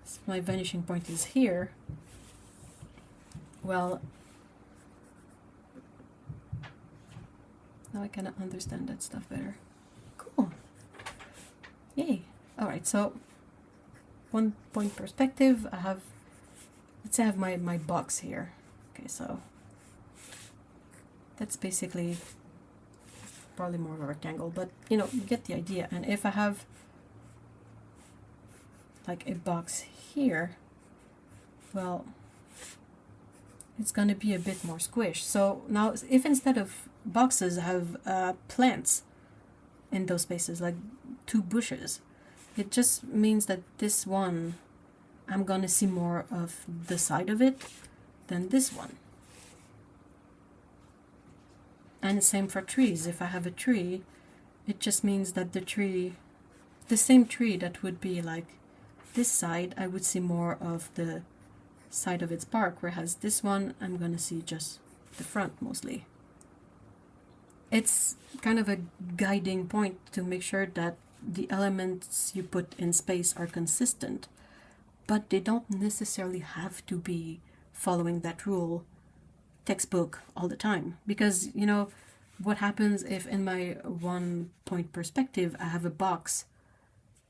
So my vanishing point is here. Well, now I kind of understand that stuff better. Cool. Yay. All right, so 1 point perspective, let's say I have my box here. Okay, so that's basically probably more of a rectangle, but you get the idea. And if I have like a box here, well, it's going to be a bit more squished. So now if instead of boxes I have plants in those spaces, like 2 bushes, it just means that this one, I'm going to see more of the side of it than this one. And the same for trees. If I have a tree, it just means that the same tree that would be like this side, I would see more of the side of its bark, whereas this one, I'm going to see just the front mostly. It's kind of a guiding point to make sure that the elements you put in space are consistent, but they don't necessarily have to be following that rule textbook all the time. Because, what happens if in my 1 point perspective I have a box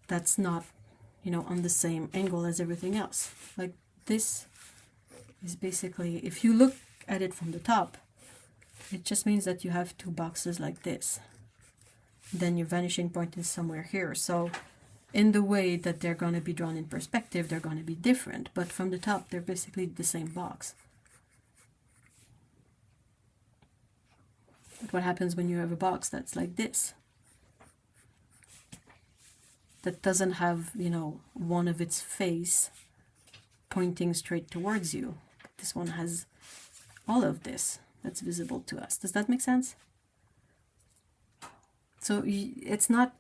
that's not, on the same angle as everything else? Like this is basically, if you look at it from the top, it just means that you have 2 boxes like this. Then your vanishing point is somewhere here. So in the way that they're going to be drawn in perspective, they're going to be different, but from the top they're basically the same box. But what happens when you have a box that's like this? That doesn't have, one of its face pointing straight towards you. This one has all of this that's visible to us. Does that make sense? So it's not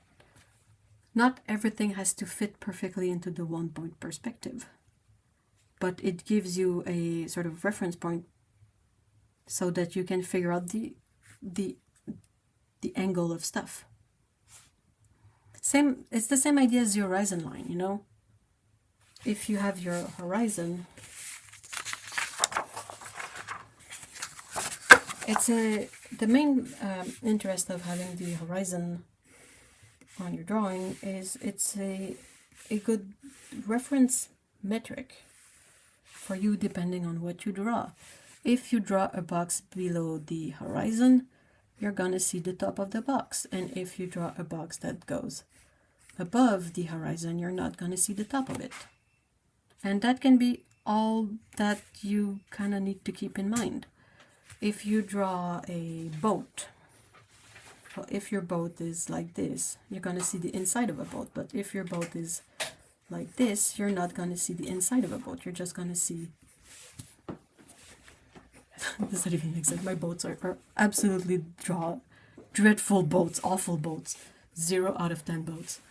everything has to fit perfectly into the 1 point perspective, but it gives you a sort of reference point so that you can figure out the angle of stuff. It's the same idea as your horizon line, If you have your horizon, the main interest of having the horizon on your drawing is it's a good reference metric for you depending on what you draw. If you draw a box below the horizon, you're gonna see the top of the box, and if you draw a box that goes above the horizon, you're not gonna see the top of it. And that can be all that you kind of need to keep in mind. If you draw a boat, well, if your boat is like this, you're going to see the inside of a boat. But if your boat is like this, you're not going to see the inside of a boat. You're just going to see... Does that even make sense? My boats are absolutely dreadful boats, awful boats. 0 out of 10 boats.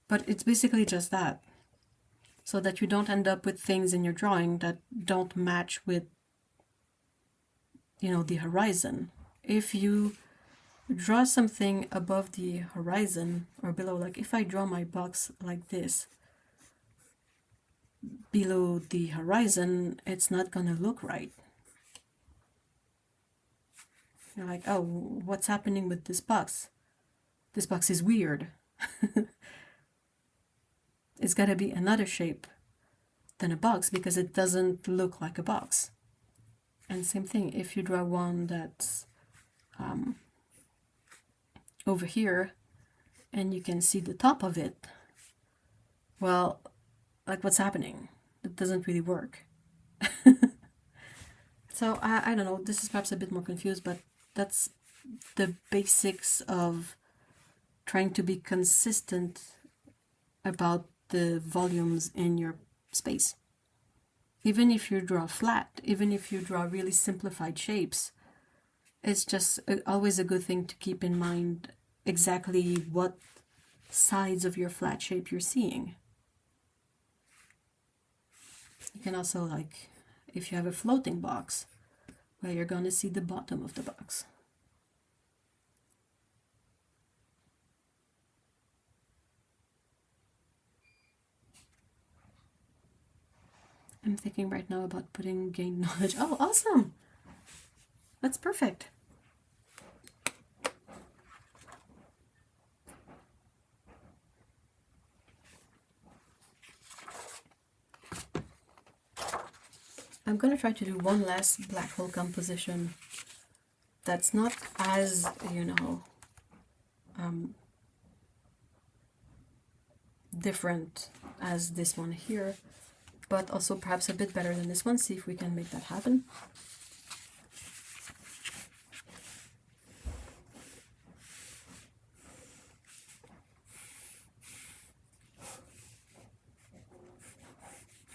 But it's basically just that. So that you don't end up with things in your drawing that don't match with the horizon. If you draw something above the horizon or below, like if I draw my box like this below the horizon, it's not gonna look right. You're like, oh, what's happening with this box? This box is weird. It's gotta be another shape than a box because it doesn't look like a box. And same thing, if you draw one that's over here and you can see the top of it, well, like what's happening? It doesn't really work. So I don't know, this is perhaps a bit more confused, but that's the basics of trying to be consistent about the volumes in your space. Even if you draw flat, even if you draw really simplified shapes, it's just always a good thing to keep in mind exactly what sides of your flat shape you're seeing. You can also, like, if you have a floating box, well, you're going to see the bottom of the box. I'm thinking right now about putting gain knowledge. Oh, awesome! That's perfect. I'm gonna try to do one last black hole composition that's not as, you know, different as this one here, but also perhaps a bit better than this one. See if we can make that happen.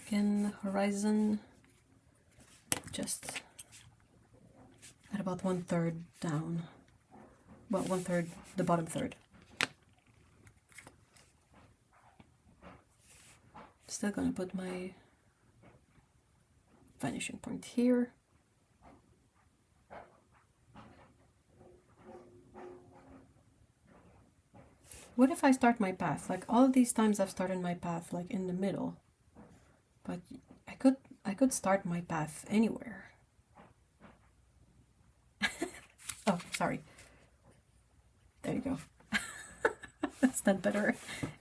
Again, horizon, just at about 1/3 down. Well, 1/3, the bottom third. Still gonna put my vanishing point here. What if I start my path? Like all these times I've started my path like in the middle, but I could start my path anywhere. Oh, sorry. There you go. That's that better.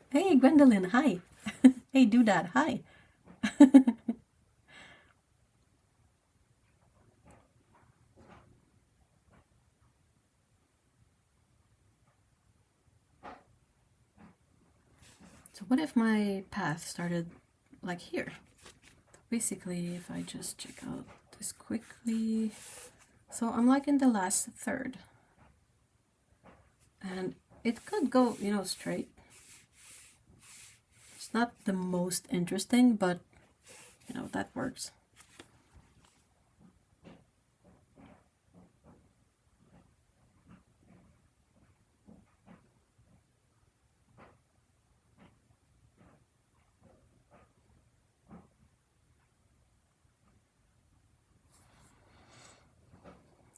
Hey, Gwendolyn, hi. Hey, Doodad, hi. So what if my path started like here? Basically, if I just check out this quickly. So I'm like in the last third. And it could go, you know, straight. It's not the most interesting, but, you know, that works.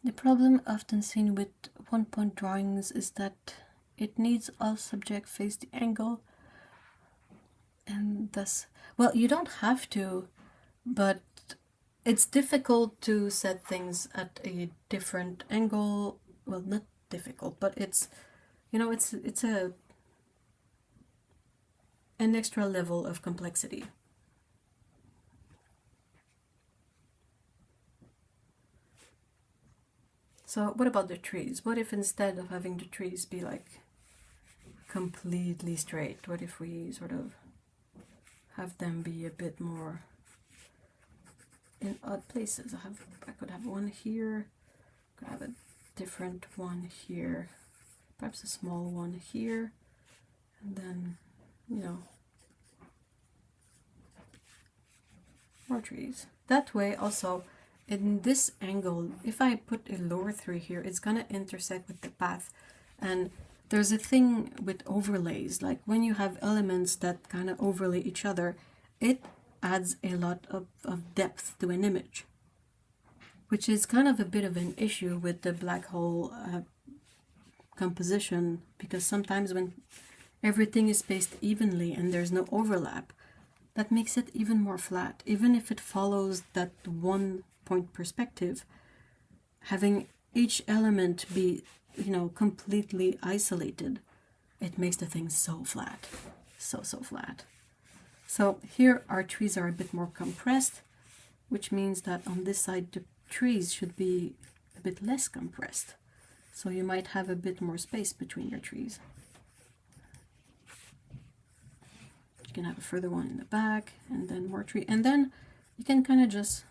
The problem often seen with one-point drawings is that it needs all subject face the angle, and thus, well, you don't have to, but it's difficult to set things at a different angle. Well, not difficult, but it's, you know, it's an extra level of complexity. So what about the trees? What if instead of having the trees be like completely straight, what if we sort of have them be a bit more in odd places? I could have one here, could have a different one here, perhaps a small one here, and then, you know, more trees. That way also, in this angle, if I put a lower 3 here, it's gonna intersect with the path. And there's a thing with overlays, like when you have elements that kind of overlay each other, it adds a lot of depth to an image, which is kind of a bit of an issue with the black hole composition, because sometimes when everything is spaced evenly and there's no overlap, that makes it even more flat. Even if it follows that one point perspective, having each element be, you know, completely isolated, it makes the thing so flat, so flat. So here our trees are a bit more compressed, which means that on this side the trees should be a bit less compressed, so you might have a bit more space between your trees. You can have a further one in the back, and then more tree, and then you can kind of just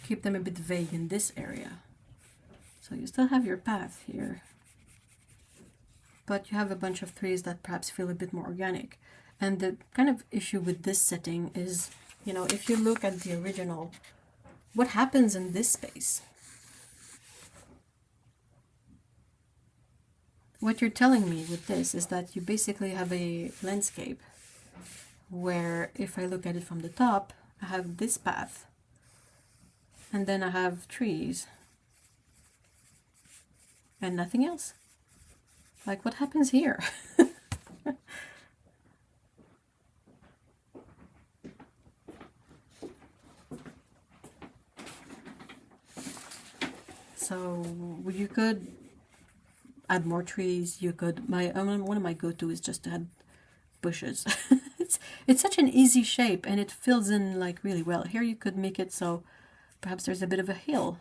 keep them a bit vague in this area. So you still have your path here, but you have a bunch of threes that perhaps feel a bit more organic. And the kind of issue with this setting is, you know, if you look at the original, what happens in this space? What you're telling me with this is that you basically have a landscape where if I look at it from the top, I have this path, and then I have trees, and nothing else. Like, what happens here? So you could add more trees. You could, one of my go-to is just to add bushes. it's such an easy shape, and it fills in like really well. Here you could make it so perhaps there's a bit of a hill.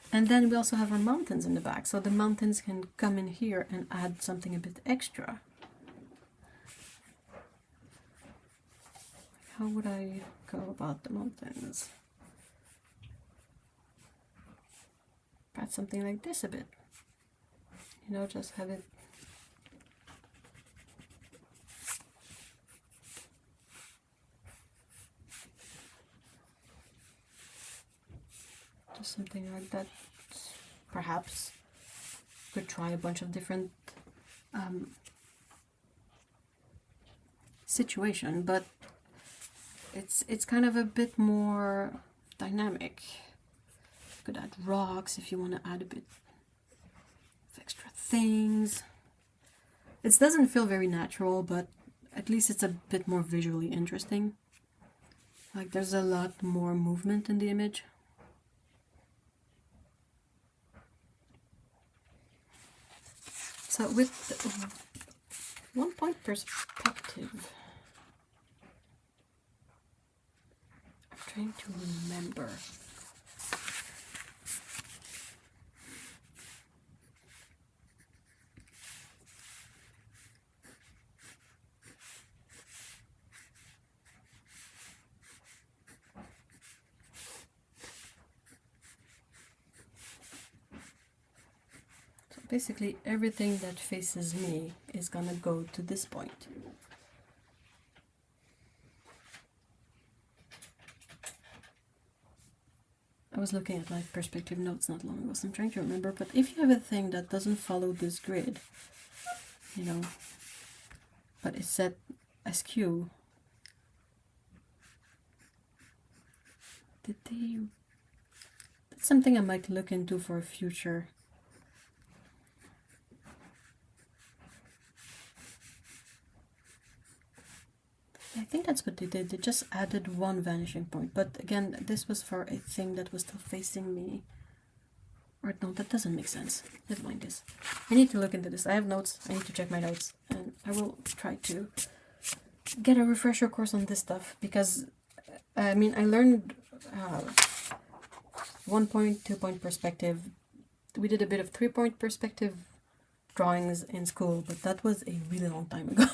And then we also have our mountains in the back, so the mountains can come in here and add something a bit extra. How would I go about the mountains? Add something like this a bit. You know, just have it just something like that. Perhaps could try a bunch of different situation, but it's kind of a bit more dynamic. You could add rocks if you want to add a bit of extra things. It doesn't feel very natural, but at least it's a bit more visually interesting. Like there's a lot more movement in the image. So with 1 point perspective, I'm trying to remember. Basically, everything that faces me is gonna go to this point. I was looking at my perspective notes not long ago, so I'm trying to remember, but if you have a thing that doesn't follow this grid, you know, but it's set askew, that's something I might look into for a future. I think that's what they did. They just added one vanishing point. But again, this was for a thing that was still facing me. Or no, that doesn't make sense. Never mind this. I need to look into this. I have notes. I need to check my notes. And I will try to get a refresher course on this stuff. Because, I mean, I learned 1 point, 2 point perspective. We did a bit of 3 point perspective drawings in school. But that was a really long time ago.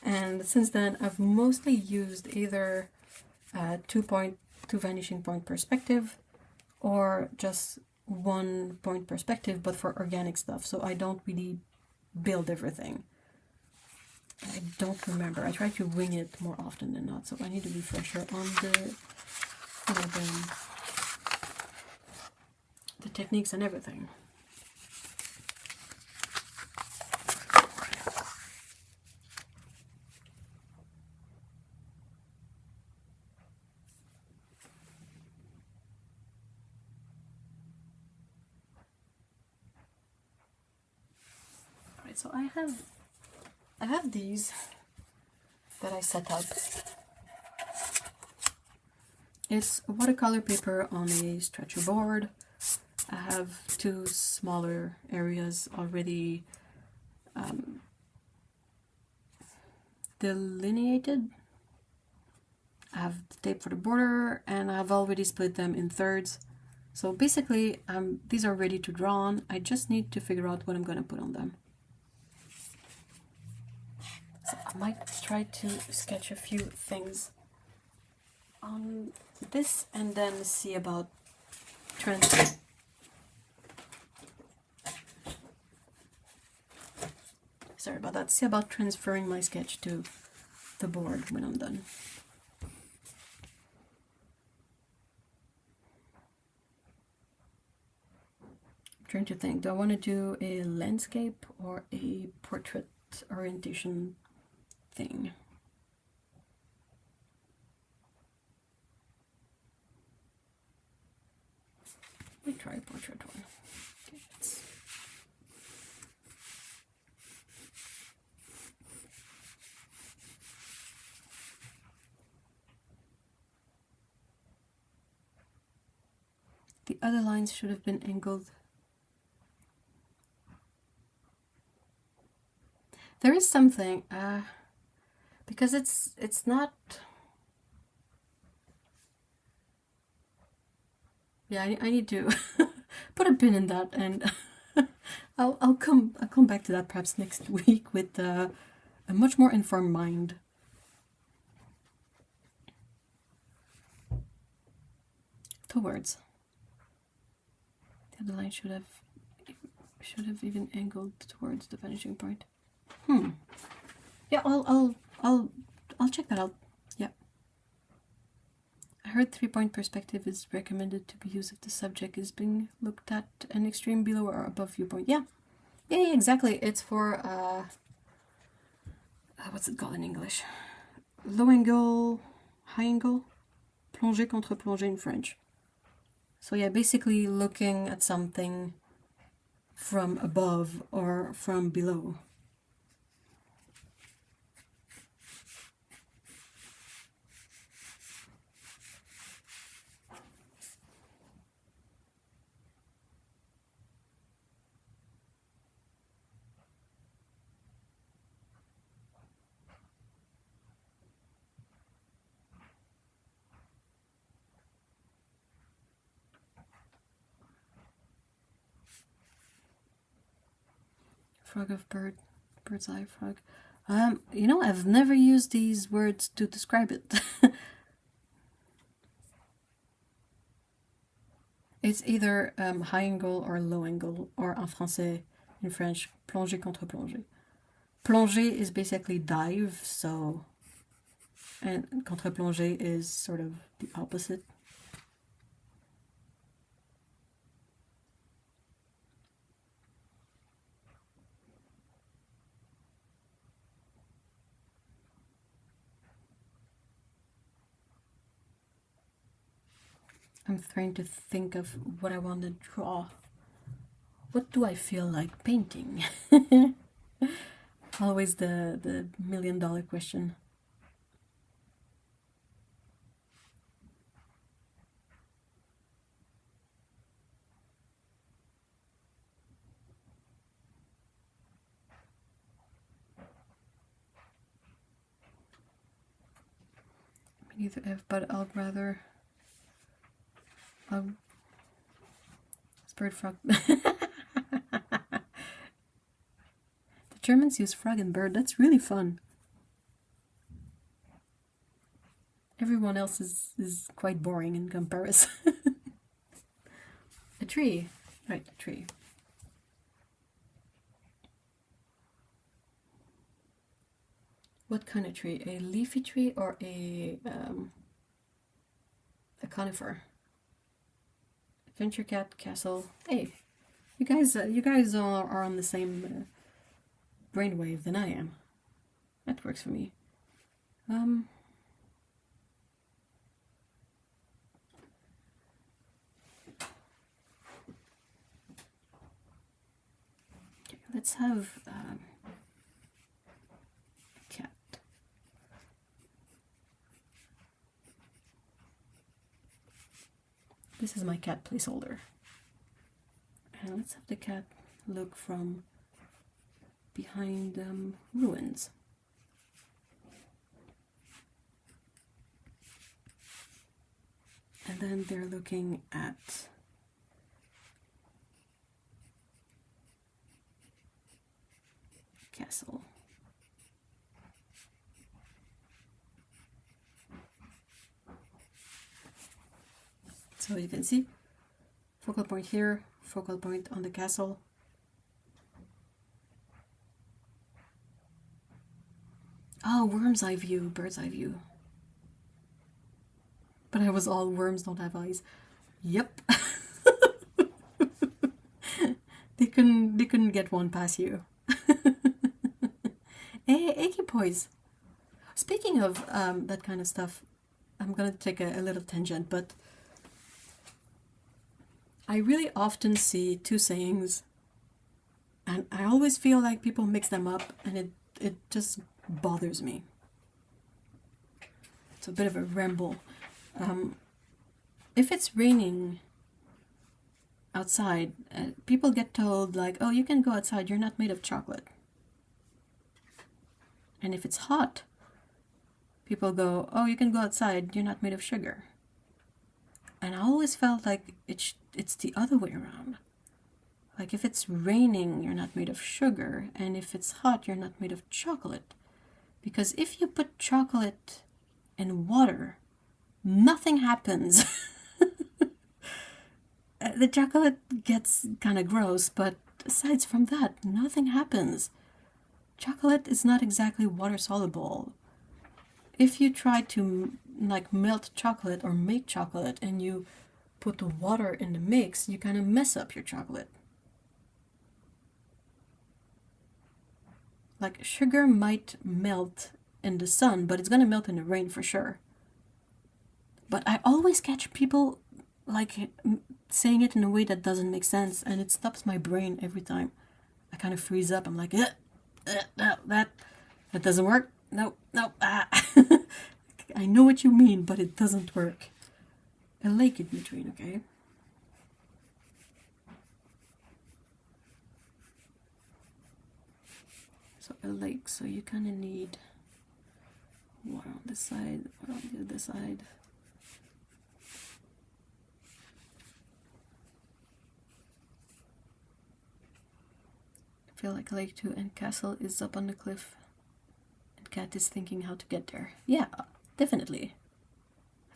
And since then, I've mostly used either 2 vanishing point perspective or just 1 point perspective, but for organic stuff. So I don't really build everything. I don't remember. I try to wing it more often than not. So I need a refresher on the techniques and everything. So I have these that I set up. It's watercolor paper on a stretcher board. I have 2 smaller areas already delineated. I have the tape for the border, and I've already split them in thirds. So basically, these are ready to draw on. I just need to figure out what I'm going to put on them. So I might try to sketch a few things on this and then see about Sorry about that. See about transferring my sketch to the board when I'm done. I'm trying to think, do I want to do a landscape or a portrait orientation thing? Let me try a portrait one. Okay, the other lines should have been angled. There is something, because it's not. Yeah, I need to put a pin in that, and I'll come back to that perhaps next week with a much more informed mind. Towards. The other line should have even angled towards the vanishing point. Yeah, I'll check that out. Yeah. I heard 3-point perspective is recommended to be used if the subject is being looked at an extreme below or above viewpoint. Yeah, exactly. It's for what's it called in English? Low angle, high angle, plongée contre plongée in French. So yeah, basically looking at something from above or from below. Frog of bird, bird's eye frog. You know, I've never used these words to describe it. It's either high angle or low angle, or en français, in French, plongée contre plongée. Plongée is basically dive, so, and contre plongée is sort of the opposite. I'm trying to think of what I want to draw. What do I feel like painting? Always the $1,000,000 question. Either F, but I'll rather. It's bird frog. The Germans use frog and bird. That's really fun. Everyone else is quite boring in comparison. A tree. Right, a tree. What kind of tree? A leafy tree or a conifer? Adventure cat, castle. Hey, you guys are on the same brainwave than I am. That works for me. Okay, let's have a cat. This is my cat placeholder. And let's have the cat look from behind ruins. And then they're looking at castle. So you can see focal point here, focal point on the castle. Oh, worm's eye view, bird's eye view. But I was all worms don't have eyes. Yep. They couldn't get one past you. Hey, achy boys. Speaking of that kind of stuff, I'm gonna take a little tangent, but I really often see two sayings, and I always feel like people mix them up, and it just bothers me. It's a bit of a ramble. If it's raining outside, people get told like, oh, you can go outside, you're not made of chocolate. And if it's hot, people go, oh, you can go outside, you're not made of sugar. And I always felt like it's the other way around. Like if it's raining, you're not made of sugar, and if it's hot, you're not made of chocolate. Because if you put chocolate in water, nothing happens. The chocolate gets kind of gross, but aside from that, nothing happens. Chocolate is not exactly water soluble. If you try to like melt chocolate or make chocolate and you put the water in the mix, you kind of mess up your chocolate. Like sugar might melt in the sun, but it's gonna melt in the rain for sure. But I always catch people like saying it in a way that doesn't make sense, and it stops my brain every time. I kind of freeze up. I'm like, no, that doesn't work. No, ah. I know what you mean, but it doesn't work. A lake in between, okay? So a lake, so you kind of need water on this side, water on the other side. I feel like lake 2 and castle is up on the cliff. And Cat is thinking how to get there. Yeah, definitely.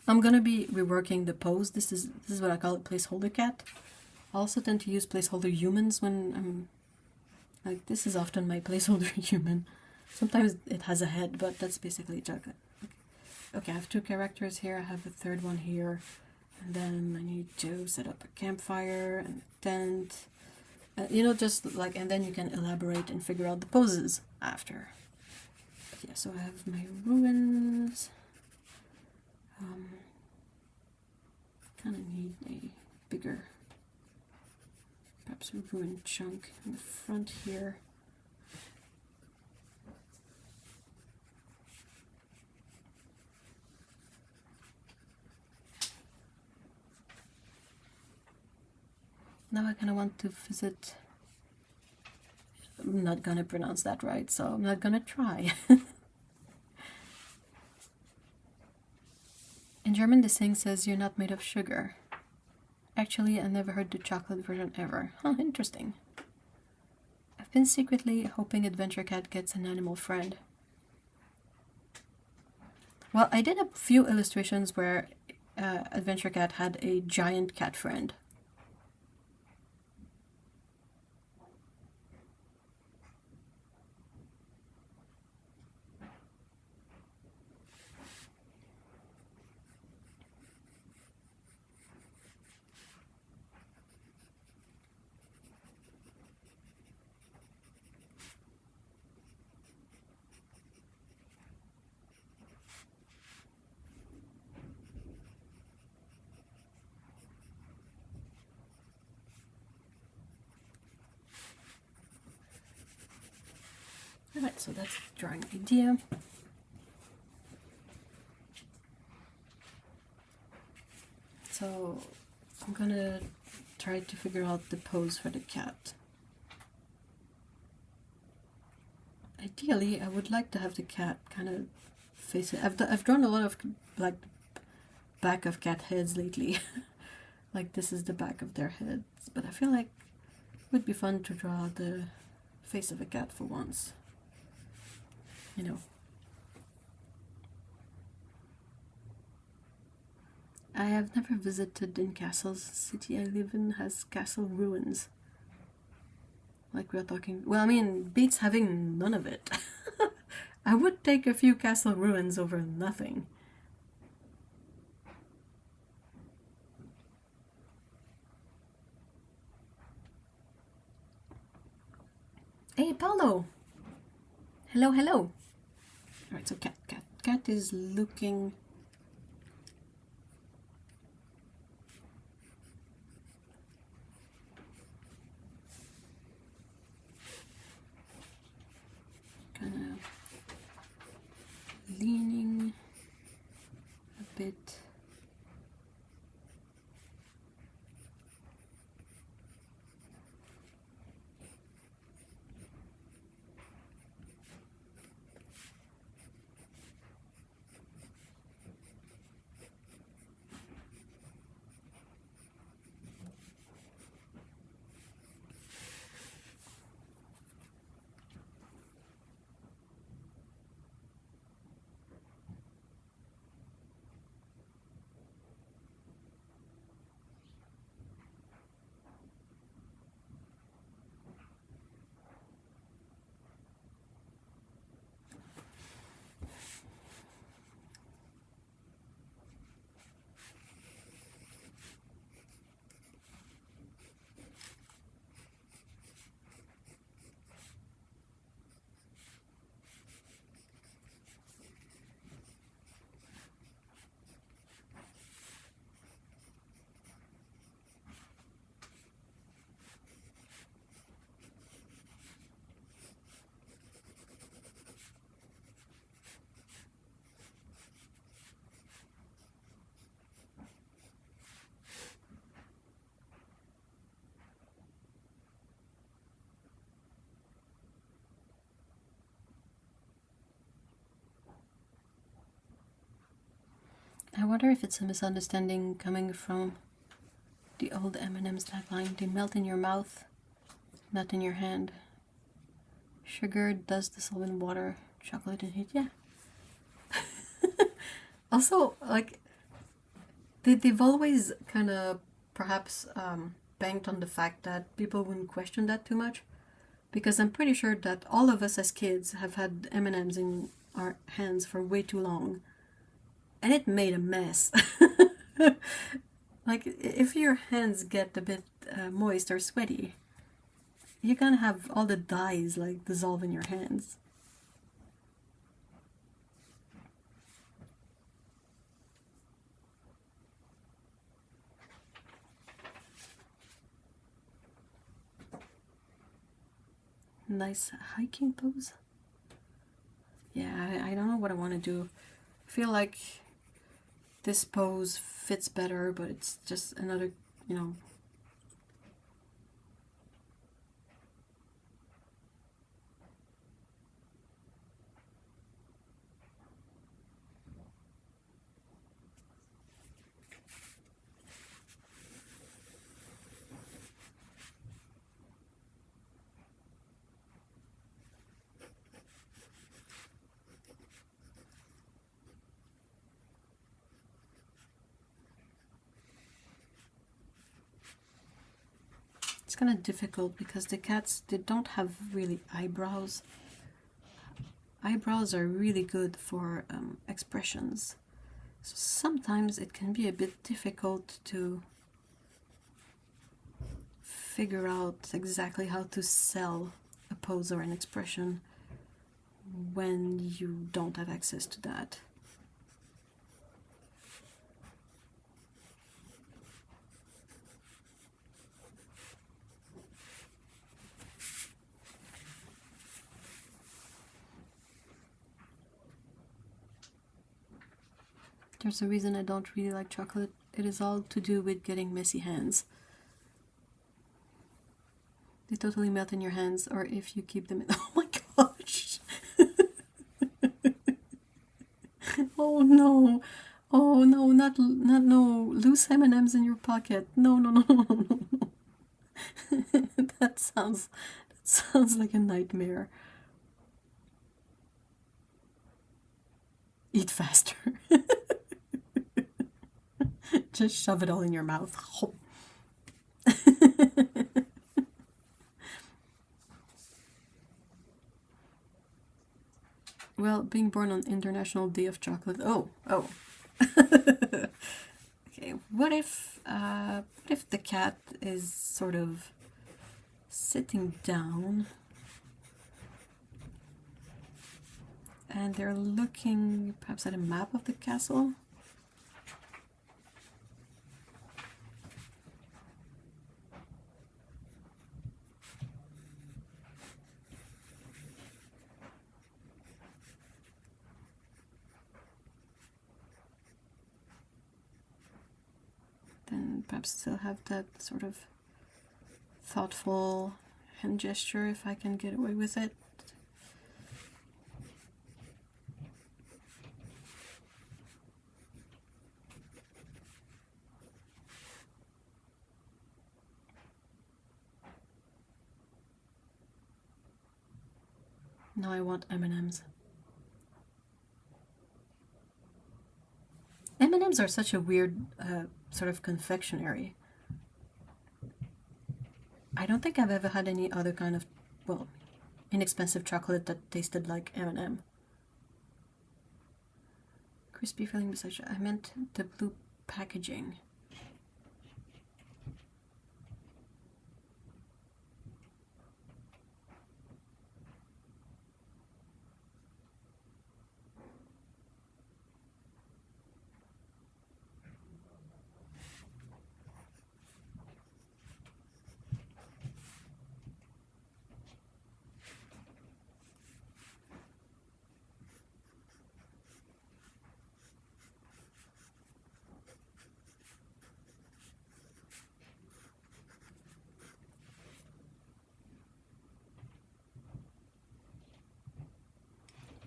I'm gonna be reworking the pose. This is what I call a placeholder cat. I also tend to use placeholder humans when I'm like, this is often my placeholder human. Sometimes it has a head, but that's basically chocolate. Okay, I have two characters here. I have a third one here. And then I need to set up a campfire and a tent. You know, just like, and then you can elaborate and figure out the poses after. But yeah, so I have my ruins. Kind of need a bigger, perhaps a ruined chunk in the front here. Now I kind of want to visit. I'm not gonna pronounce that right, so I'm not gonna try. In German, the saying says, you're not made of sugar. Actually, I never heard the chocolate version ever. Huh, interesting. I've been secretly hoping Adventure Cat gets an animal friend. Well, I did a few illustrations where Adventure Cat had a giant cat friend. Alright, so that's drawing idea. So I'm gonna try to figure out the pose for the cat. Ideally, I would like to have the cat kind of face it. I've drawn a lot of like back of cat heads lately. Like this is the back of their heads, but I feel like it would be fun to draw the face of a cat for once. You know. I have never visited in castles. The city I live in has castle ruins. Like we're talking, well, I mean, beats having none of it. I would take a few castle ruins over nothing. Hey, Paulo! Hello, hello! Alright, so cat is looking... kind of leaning a bit. I wonder if it's a misunderstanding coming from the old M&M's tagline, they melt in your mouth, not in your hand. Sugar does dissolve in water, chocolate in heat, yeah. Also, like, they've always kind of perhaps banked on the fact that people wouldn't question that too much, because I'm pretty sure that all of us as kids have had M&M's in our hands for way too long. And it made a mess. Like, if your hands get a bit moist or sweaty, you're gonna have all the dyes like dissolve in your hands. Nice hiking pose. Yeah, I don't know what I want to do. I feel like this pose fits better, but it's just another, you know. It's kind of difficult because the cats, they don't have really eyebrows. Eyebrows are really good for expressions. So sometimes it can be a bit difficult to figure out exactly how to sell a pose or an expression when you don't have access to that. There's a reason I don't really like chocolate. It is all to do with getting messy hands. They totally melt in your hands, or if you keep them in... Oh my gosh! Oh no! Oh no, not no! Loose M&Ms in your pocket. No, no, no, no, no, no. That sounds like a nightmare. Eat faster. Just shove it all in your mouth. Well, being born on International Day of Chocolate. Oh. Okay, what if the cat is sort of sitting down and they're looking perhaps at a map of the castle? Then perhaps still have that sort of thoughtful hand gesture if I can get away with it. Now I want M&Ms. M&Ms are such a weird sort of confectionery. I don't think I've ever had any other kind of, well, inexpensive chocolate that tasted like M&M. Crispy filling beside, I meant the blue packaging.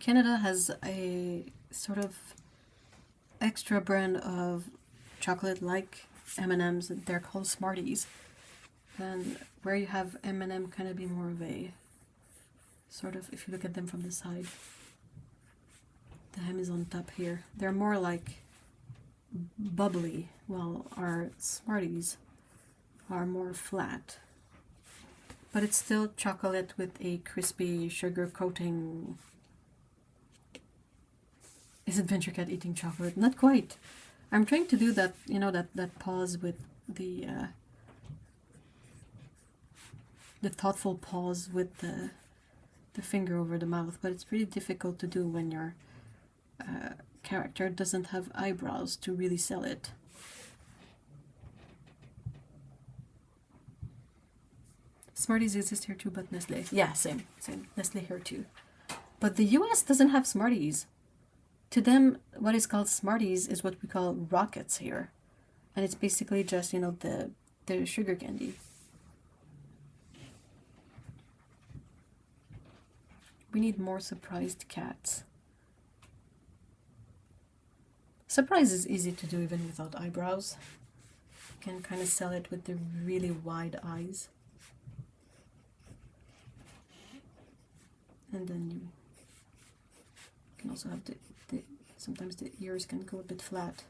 Canada has a sort of extra brand of chocolate like M&Ms. They're called Smarties. And where you have M&M kind of be more of a sort of, if you look at them from the side, the hem is on top here. They're more like bubbly, while our Smarties are more flat. But it's still chocolate with a crispy sugar coating. Is Adventure Cat eating chocolate? Not quite. I'm trying to do that, you know, that pause with the thoughtful pause with the finger over the mouth, but it's pretty difficult to do when your character doesn't have eyebrows to really sell it. Smarties exist here too, but Nestle. Yeah, same. Nestle here too. But the US doesn't have Smarties. To them, what is called Smarties is what we call rockets here. And it's basically just, you know, the sugar candy. We need more surprised cats. Surprise is easy to do even without eyebrows. You can kind of sell it with the really wide eyes. And then you can also have sometimes the ears can go a bit flat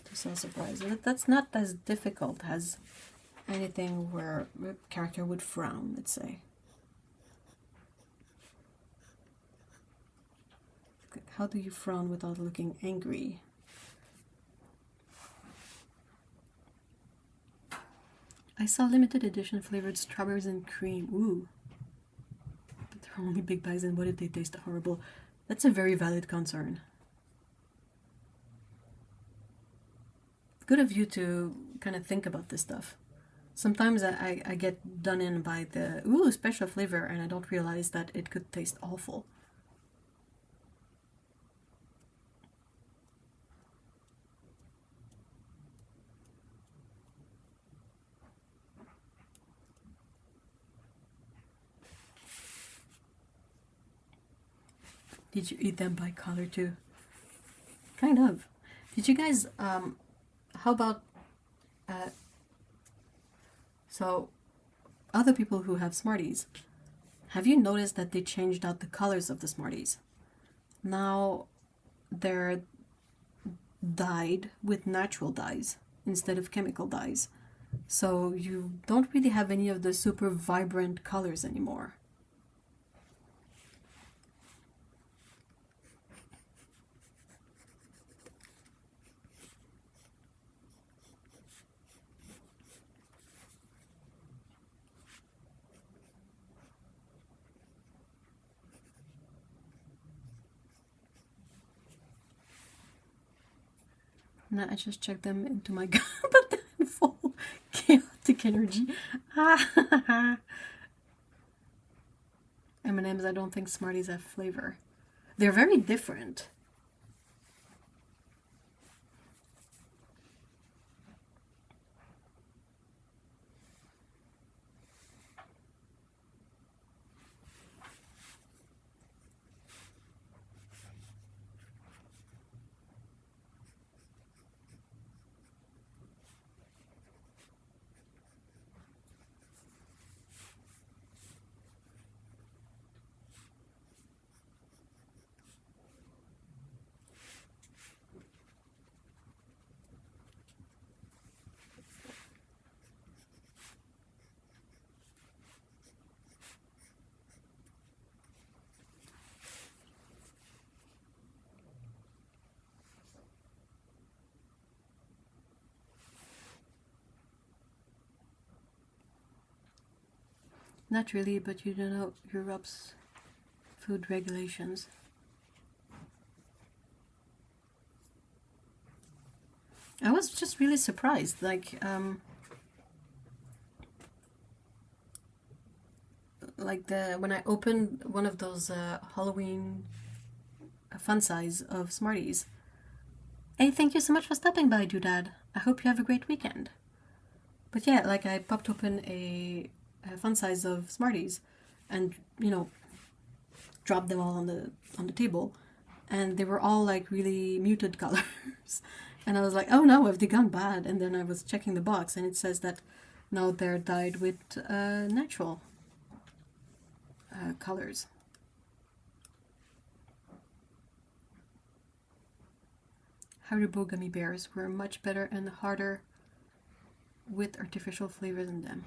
to sell surprise. That's not as difficult as anything where a character would frown, let's say. How do you frown without looking angry? I saw limited edition flavored strawberries and cream. Ooh. But they're only big bags, and what if they taste horrible? That's a very valid concern. Good of you to kind of think about this stuff. Sometimes I get done in by the, ooh, special flavor, and I don't realize that it could taste awful. Did you eat them by color too? Kind of. Did you guys, how about, so other people who have Smarties, have you noticed that they changed out the colors of the Smarties? Now they're dyed with natural dyes instead of chemical dyes. So you don't really have any of the super vibrant colors anymore. Now I just checked them into my gut, but they're full chaotic energy. M&Ms, I don't think Smarties have flavor. They're very different. Not really, but you don't know Europe's food regulations. I was just really surprised, like when I opened one of those Halloween fun size of Smarties. Hey, thank you so much for stopping by, Doodad. I hope you have a great weekend. But yeah, like I popped open a fun size of Smarties, and dropped them all on the table, and they were all like really muted colors. And I was like, oh no, have they gone bad? And then I was checking the box, and it says that no, they're dyed with natural colors. Haribo gummy bears were much better and harder with artificial flavors in them.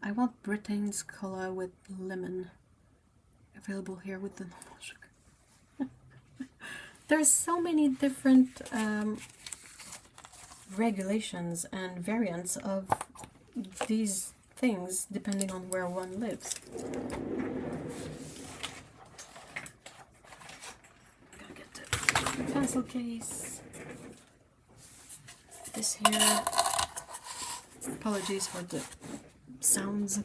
I want Britain's cola with lemon. Available here with the normal sugar. There's so many different regulations and variants of these things depending on where one lives. Gotta get the pencil case. This here. Apologies for the sounds.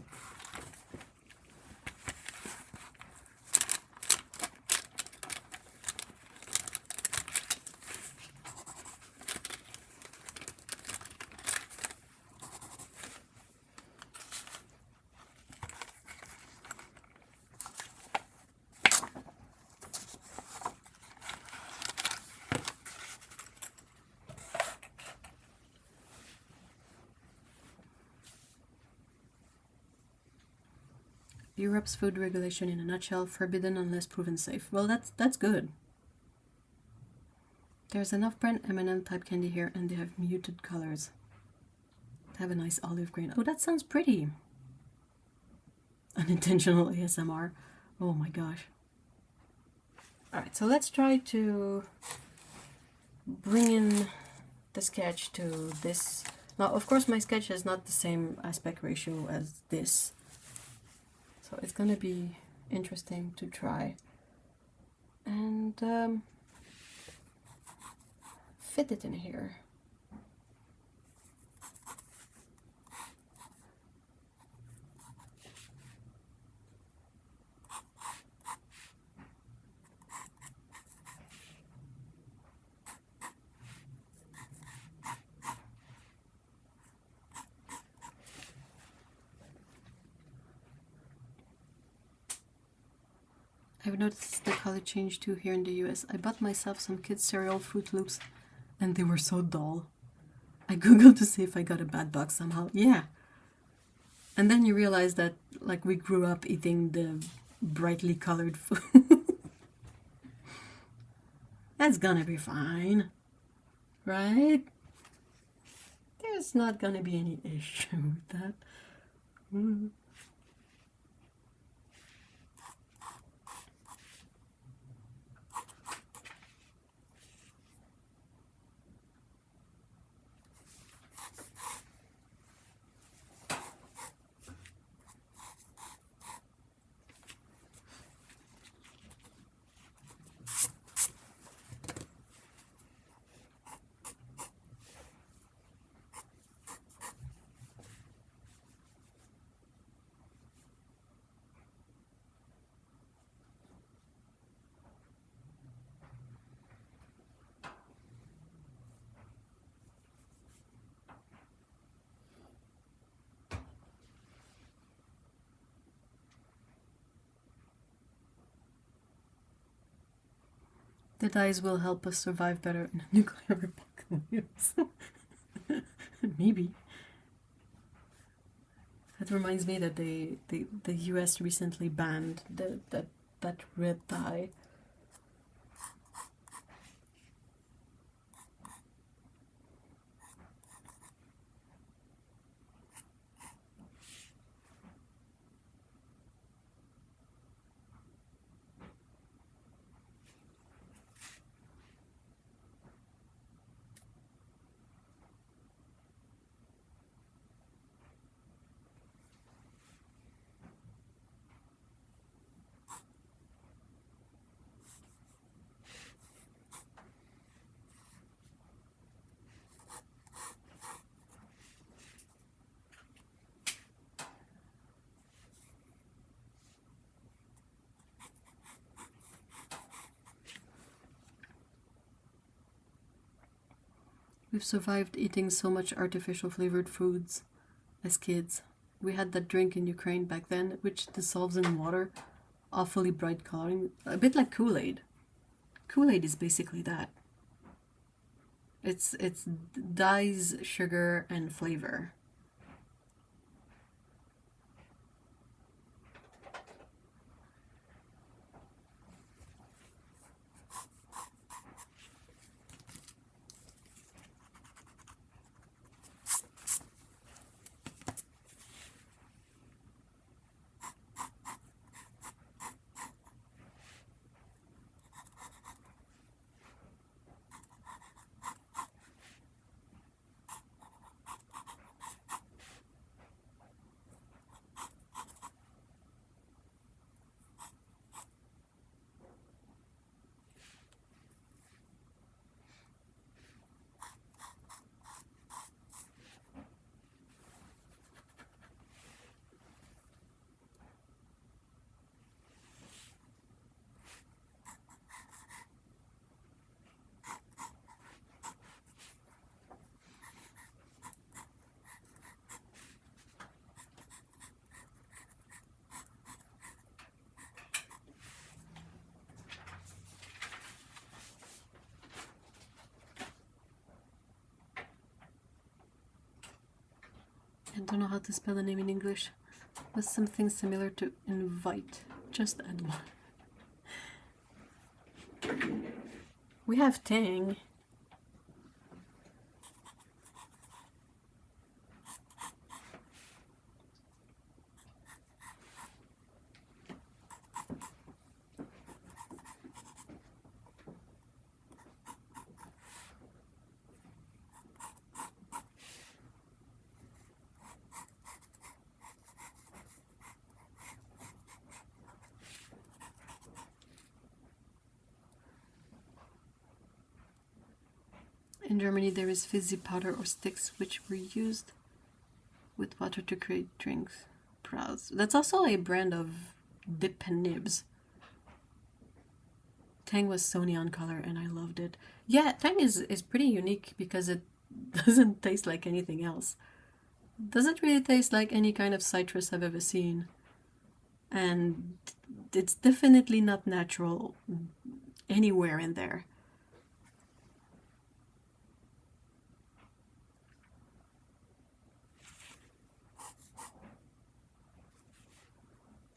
Europe's food regulation in a nutshell: forbidden unless proven safe. Well, that's good. There's enough brand M&M type candy here, and they have muted colors. They have a nice olive green. Oh, that sounds pretty. Unintentional ASMR. Oh my gosh. Alright, so let's try to bring in the sketch to this. Now, of course, my sketch is not the same aspect ratio as this. So it's going to be interesting to try and fit it in here. I've noticed the color change too here in the US. I bought myself some kids cereal Fruit Loops and they were so dull. I googled to see if I got a bad box somehow. Yeah. And then you realize that like we grew up eating the brightly colored food. That's gonna be fine. Right? There's not gonna be any issue with that. The dyes will help us survive better in a nuclear apocalypse. Maybe. That reminds me that the US recently banned that red dye. We've survived eating so much artificial flavored foods as kids. We had that drink in Ukraine back then, which dissolves in water, awfully bright coloring, a bit like Kool-Aid. Kool-Aid is basically that. It's dyes, sugar, and flavor. I don't know how to spell the name in English. Was something similar to invite. Just add one. We have Tang. In Germany, there is fizzy powder or sticks which were used with water to create drinks. Prouse. That's also a brand of dip and nibs. Tang was so neon color and I loved it. Yeah, Tang is pretty unique because it doesn't taste like anything else. It doesn't really taste like any kind of citrus I've ever seen. And it's definitely not natural anywhere in there.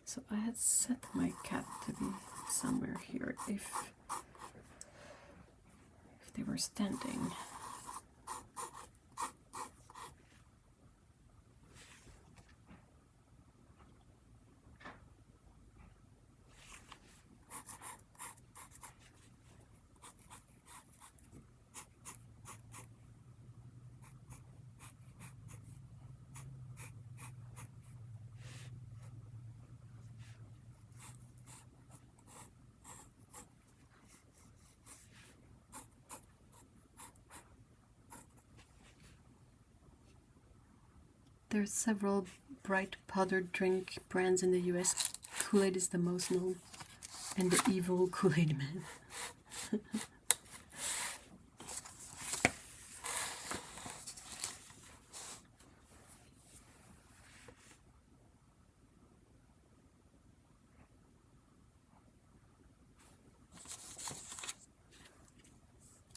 So I had set my cat to be somewhere here if they were standing. There's several bright powdered drink brands in the US. Kool-Aid is the most known, and the evil Kool-Aid Man.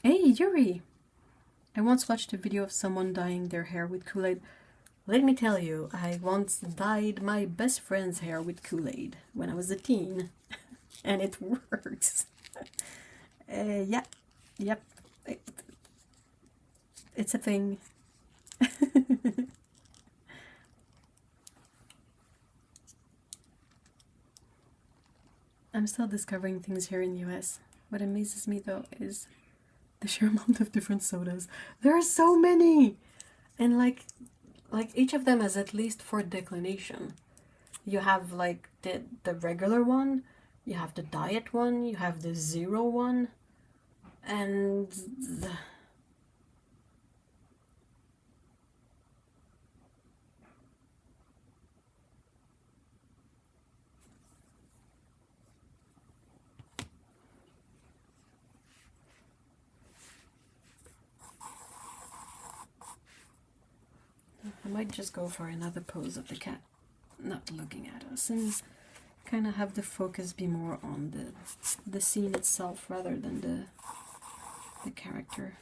Hey, Yuri! I once watched a video of someone dyeing their hair with Kool-Aid. Let me tell you, I once dyed my best friend's hair with Kool-Aid when I was a teen. And it works. Yeah, yep. It's a thing. I'm still discovering things here in the US. What amazes me though is the sheer amount of different sodas. There are so many! And like each of them has at least 4 declination. You have like the regular one, you have the diet one, you have the zero one, and I might just go for another pose of the cat not looking at us and kind of have the focus be more on the scene itself rather than the character.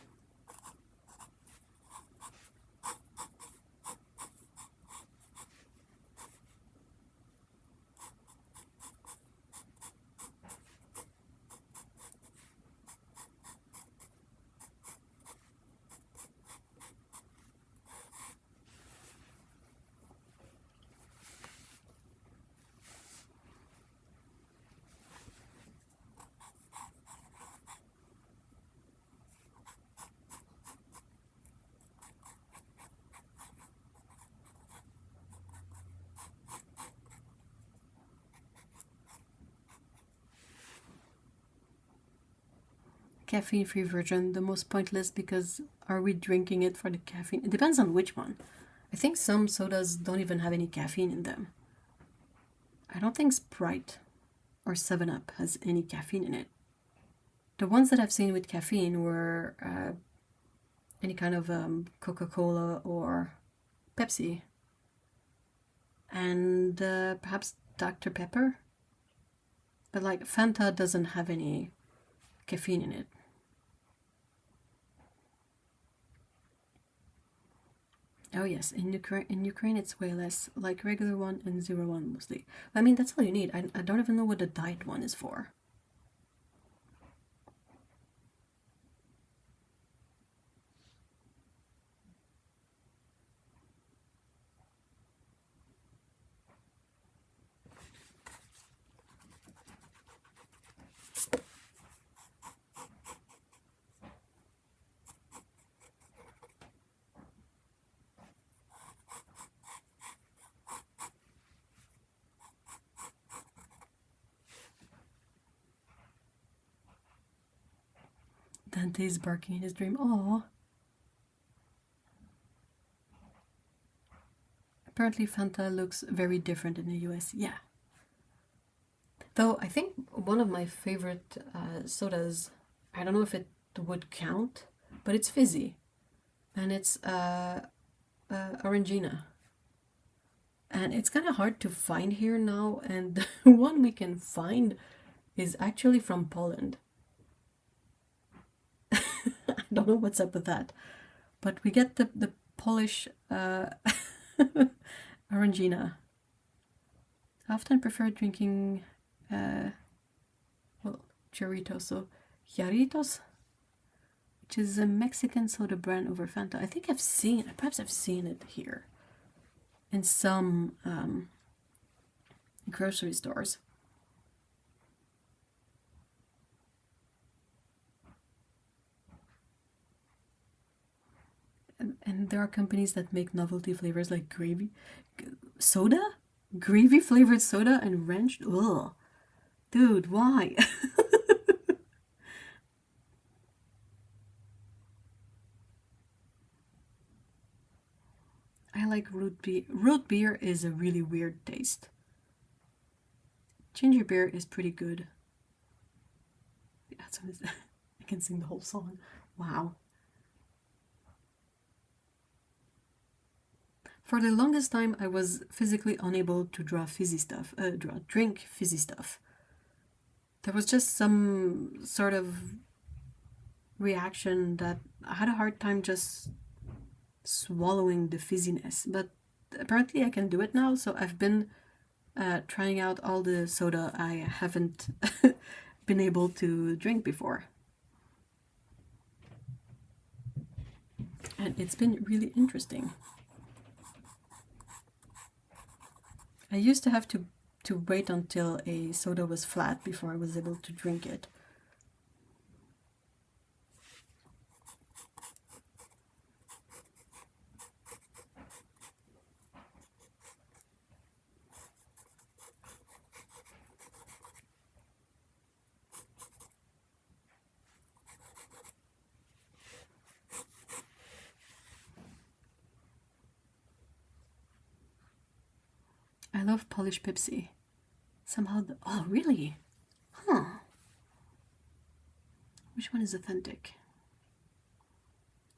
Caffeine-free version, the most pointless because are we drinking it for the caffeine? It depends on which one. I think some sodas don't even have any caffeine in them. I don't think Sprite or 7-Up has any caffeine in it. The ones that I've seen with caffeine were any kind of Coca-Cola or Pepsi. And perhaps Dr. Pepper. But like Fanta doesn't have any caffeine in it. Oh yes, in Ukraine it's way less, like regular one and 0-1 mostly. I mean, that's all you need. I don't even know what the diet one is for. Dante's barking in his dream. Aww. Apparently Fanta looks very different in the US. Yeah. Though I think one of my favorite sodas, I don't know if it would count, but it's fizzy. And it's Orangina. And it's kind of hard to find here now, and the one we can find is actually from Poland. I don't know what's up with that, but we get the Polish Orangina. I often prefer drinking, well, Choritos, so Jarritos, which is a Mexican soda brand over Fanta. I think perhaps I've seen it here in some grocery stores. And there are companies that make novelty flavors like gravy soda, gravy flavored soda, and ranch. Ugh, dude, why? I like root beer. Root beer is a really weird taste. Ginger beer is pretty good. Yeah, so I can sing the whole song. Wow. For the longest time, I was physically unable to drink fizzy stuff. There was just some sort of reaction that I had a hard time just swallowing the fizziness, but apparently I can do it now. So I've been trying out all the soda I haven't been able to drink before. And it's been really interesting. I used to have to wait until a soda was flat before I was able to drink it. I love Polish Pepsi. Somehow, oh really? Huh. Which one is authentic?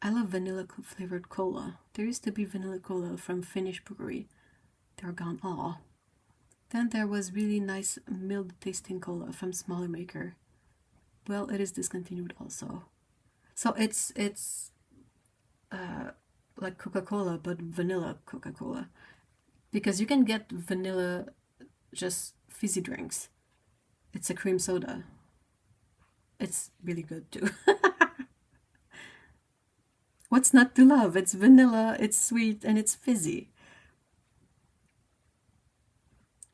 I love vanilla flavored cola. There used to be vanilla cola from Finnish brewery. They're gone all. Then there was really nice mild tasting cola from smaller maker. Well, it is discontinued also. So it's like Coca-Cola, but vanilla Coca-Cola. Because you can get vanilla just fizzy drinks. It's a cream soda. It's really good too. What's not to love? It's vanilla, it's sweet, and it's fizzy.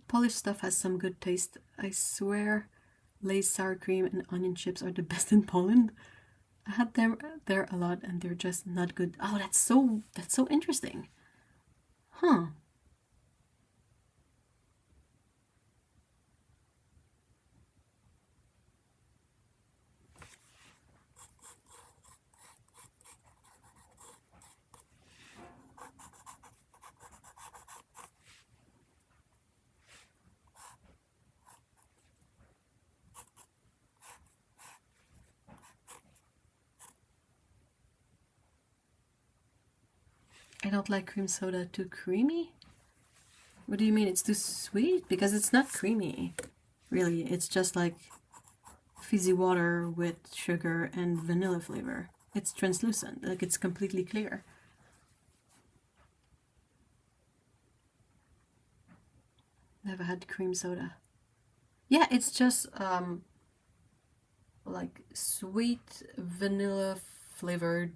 Polish stuff has some good taste. I swear, Lay's sour cream and onion chips are the best in Poland. I had them there a lot, and they're just not good. Oh, that's so interesting. Huh. I don't like cream soda too creamy. What do you mean it's too sweet? Because it's not creamy, really. It's just like fizzy water with sugar and vanilla flavor. It's translucent, like it's completely clear. Never had cream soda. Yeah, it's just like sweet vanilla flavored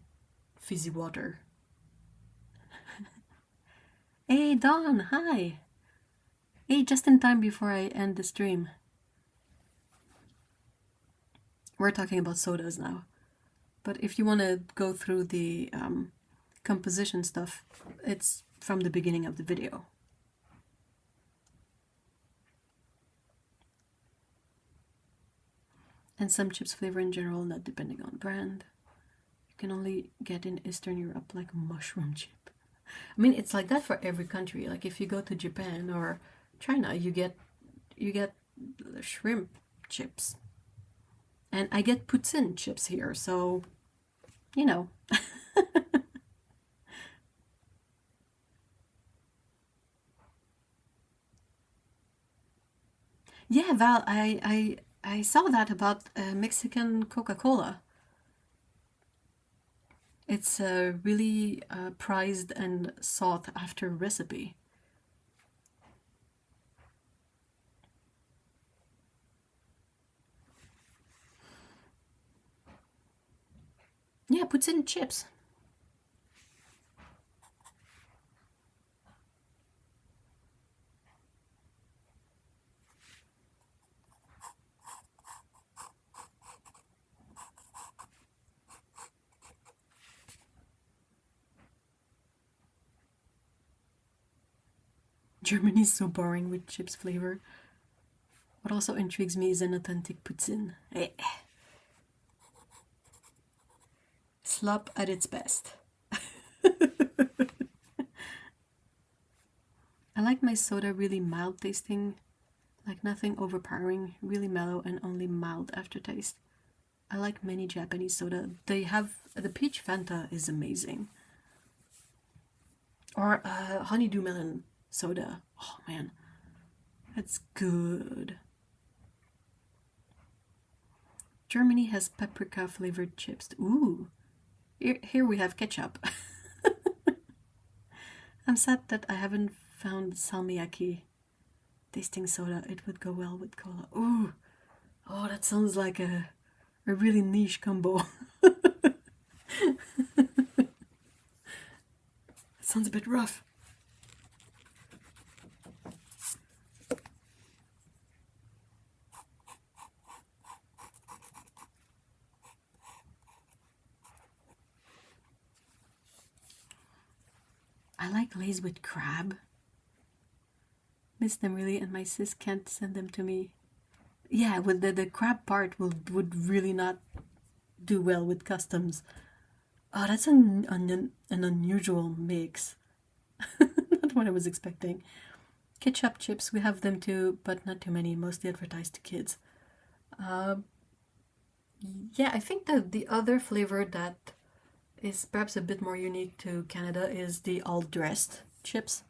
fizzy water. Hey Dawn, hi! Hey, just in time before I end the stream. We're talking about sodas now. But if you want to go through the composition stuff, it's from the beginning of the video. And some chips flavor in general, not depending on brand. You can only get in Eastern Europe like mushroom chip. I mean, it's like that for every country. Like if you go to Japan or China, you get shrimp chips. And I get poutine chips here, so you know. Yeah, Val, I saw that about Mexican Coca-Cola. It's a really prized and sought after recipe. Yeah, poutine chips. Germany is so boring with chips flavor. What also intrigues me is an authentic poutine. Slop at its best. I like my soda really mild tasting, like nothing overpowering, really mellow and only mild aftertaste. I like many Japanese soda. They have the peach Fanta is amazing. Or honeydew melon soda. Oh man, that's good. Germany has paprika flavored chips. Ooh, here we have ketchup. I'm sad that I haven't found salmiakki tasting soda. It would go well with cola. Ooh, oh, that sounds like a really niche combo. It sounds a bit rough. I like Lay's with crab. Miss them really, and my sis can't send them to me. Yeah, with the crab part would really not do well with customs. Oh, that's an unusual mix. Not what I was expecting. Ketchup chips, we have them too, but not too many, mostly advertised to kids. Yeah, I think that the other flavor that is perhaps a bit more unique to Canada is the all-dressed chips.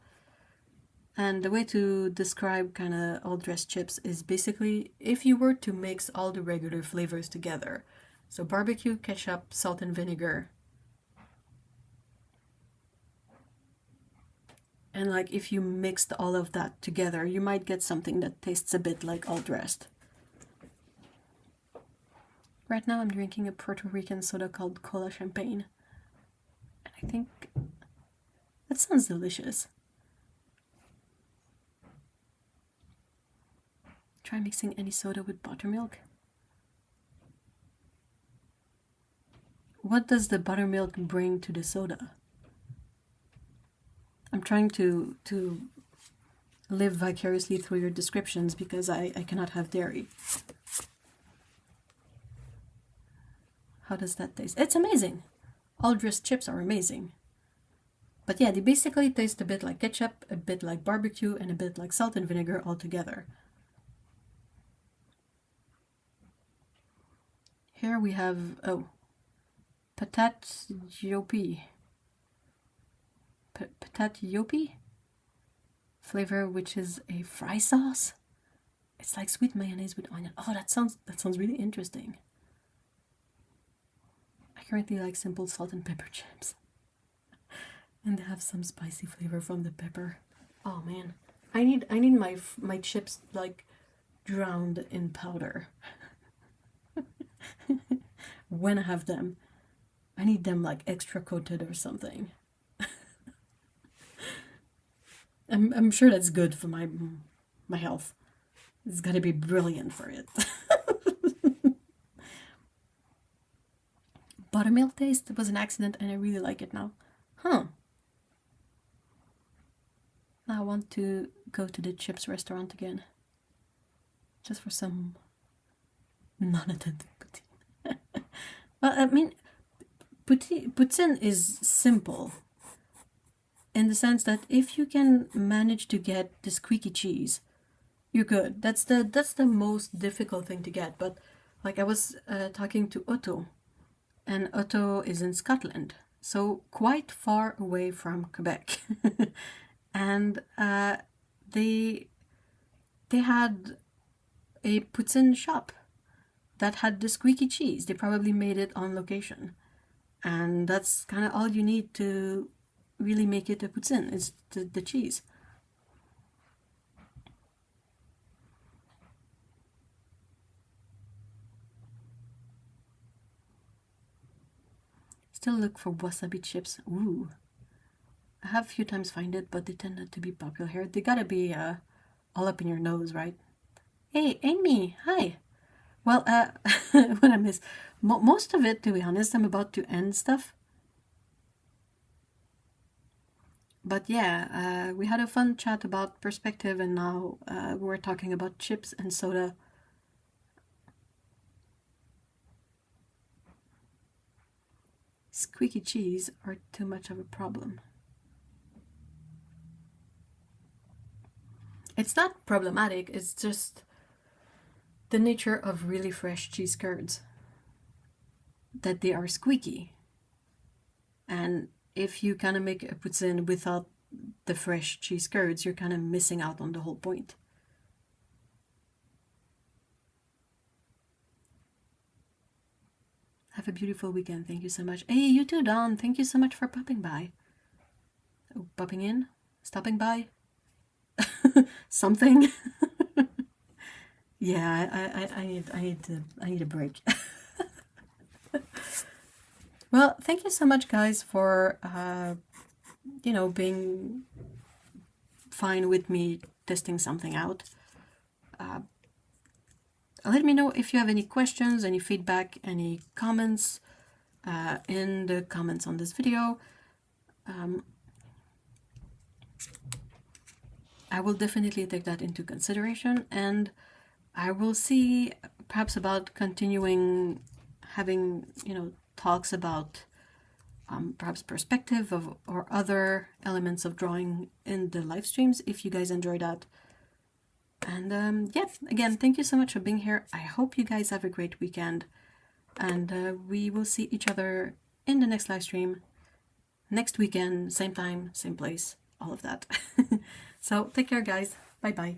And the way to describe kind of all-dressed chips is basically if you were to mix all the regular flavors together. So barbecue, ketchup, salt and vinegar. And like if you mixed all of that together, you might get something that tastes a bit like all-dressed. Right now I'm drinking a Puerto Rican soda called Cola Champagne. And I think that sounds delicious. Try mixing any soda with buttermilk. What does the buttermilk bring to the soda? I'm trying to live vicariously through your descriptions because I cannot have dairy. How does that taste? It's amazing. All dressed chips are amazing. But yeah, they basically taste a bit like ketchup, a bit like barbecue, and a bit like salt and vinegar all together. Here we have, oh, patat yopi. Patat yopi flavor, which is a fry sauce. It's like sweet mayonnaise with onion. Oh, that sounds really interesting. I currently like simple salt and pepper chips. And they have some spicy flavor from the pepper. Oh man, I need my chips like drowned in powder. When I have them, I need them like extra coated or something. I'm sure that's good for my health. It's gotta be brilliant for it. Buttermilk taste was an accident and I really like it now. Huh. Now I want to go to the chips restaurant again. Just for some non-authentic poutine. Well, I mean, poutine is simple. In the sense that if you can manage to get the squeaky cheese, you're good. That's the most difficult thing to get. But like I was talking to Otto, and Otto is in Scotland, so quite far away from Quebec, and they had a poutine shop that had the squeaky cheese. They probably made it on location, and that's kind of all you need to really make it a poutine is the cheese. Still look for wasabi chips. Ooh. I have a few times find it, but they tend not to be popular here. They gotta be all up in your nose, right? Hey, Amy, hi. Well, what I miss, most of it, to be honest, I'm about to end stuff. But yeah, we had a fun chat about perspective, and now we're talking about chips and soda. Squeaky cheese are too much of a problem. It's not problematic, it's just the nature of really fresh cheese curds, that they are squeaky. And if you kind of make a poutine without the fresh cheese curds, you're kind of missing out on the whole point. Have a beautiful weekend. Thank you so much. Hey, you too, Dawn. Thank you so much for popping by. Oh, popping in? Stopping by? Something? Yeah, I need a break. Well, thank you so much, guys, for being fine with me testing something out. Let me know if you have any questions, any feedback, any comments in the comments on this video. I will definitely take that into consideration, and I will see perhaps about continuing having talks about perhaps perspective of or other elements of drawing in the live streams if you guys enjoy that. And yeah, again, thank you so much for being here. I hope you guys have a great weekend, and we will see each other in the next live stream next weekend, same time, same place, all of that. So take care, guys. Bye bye.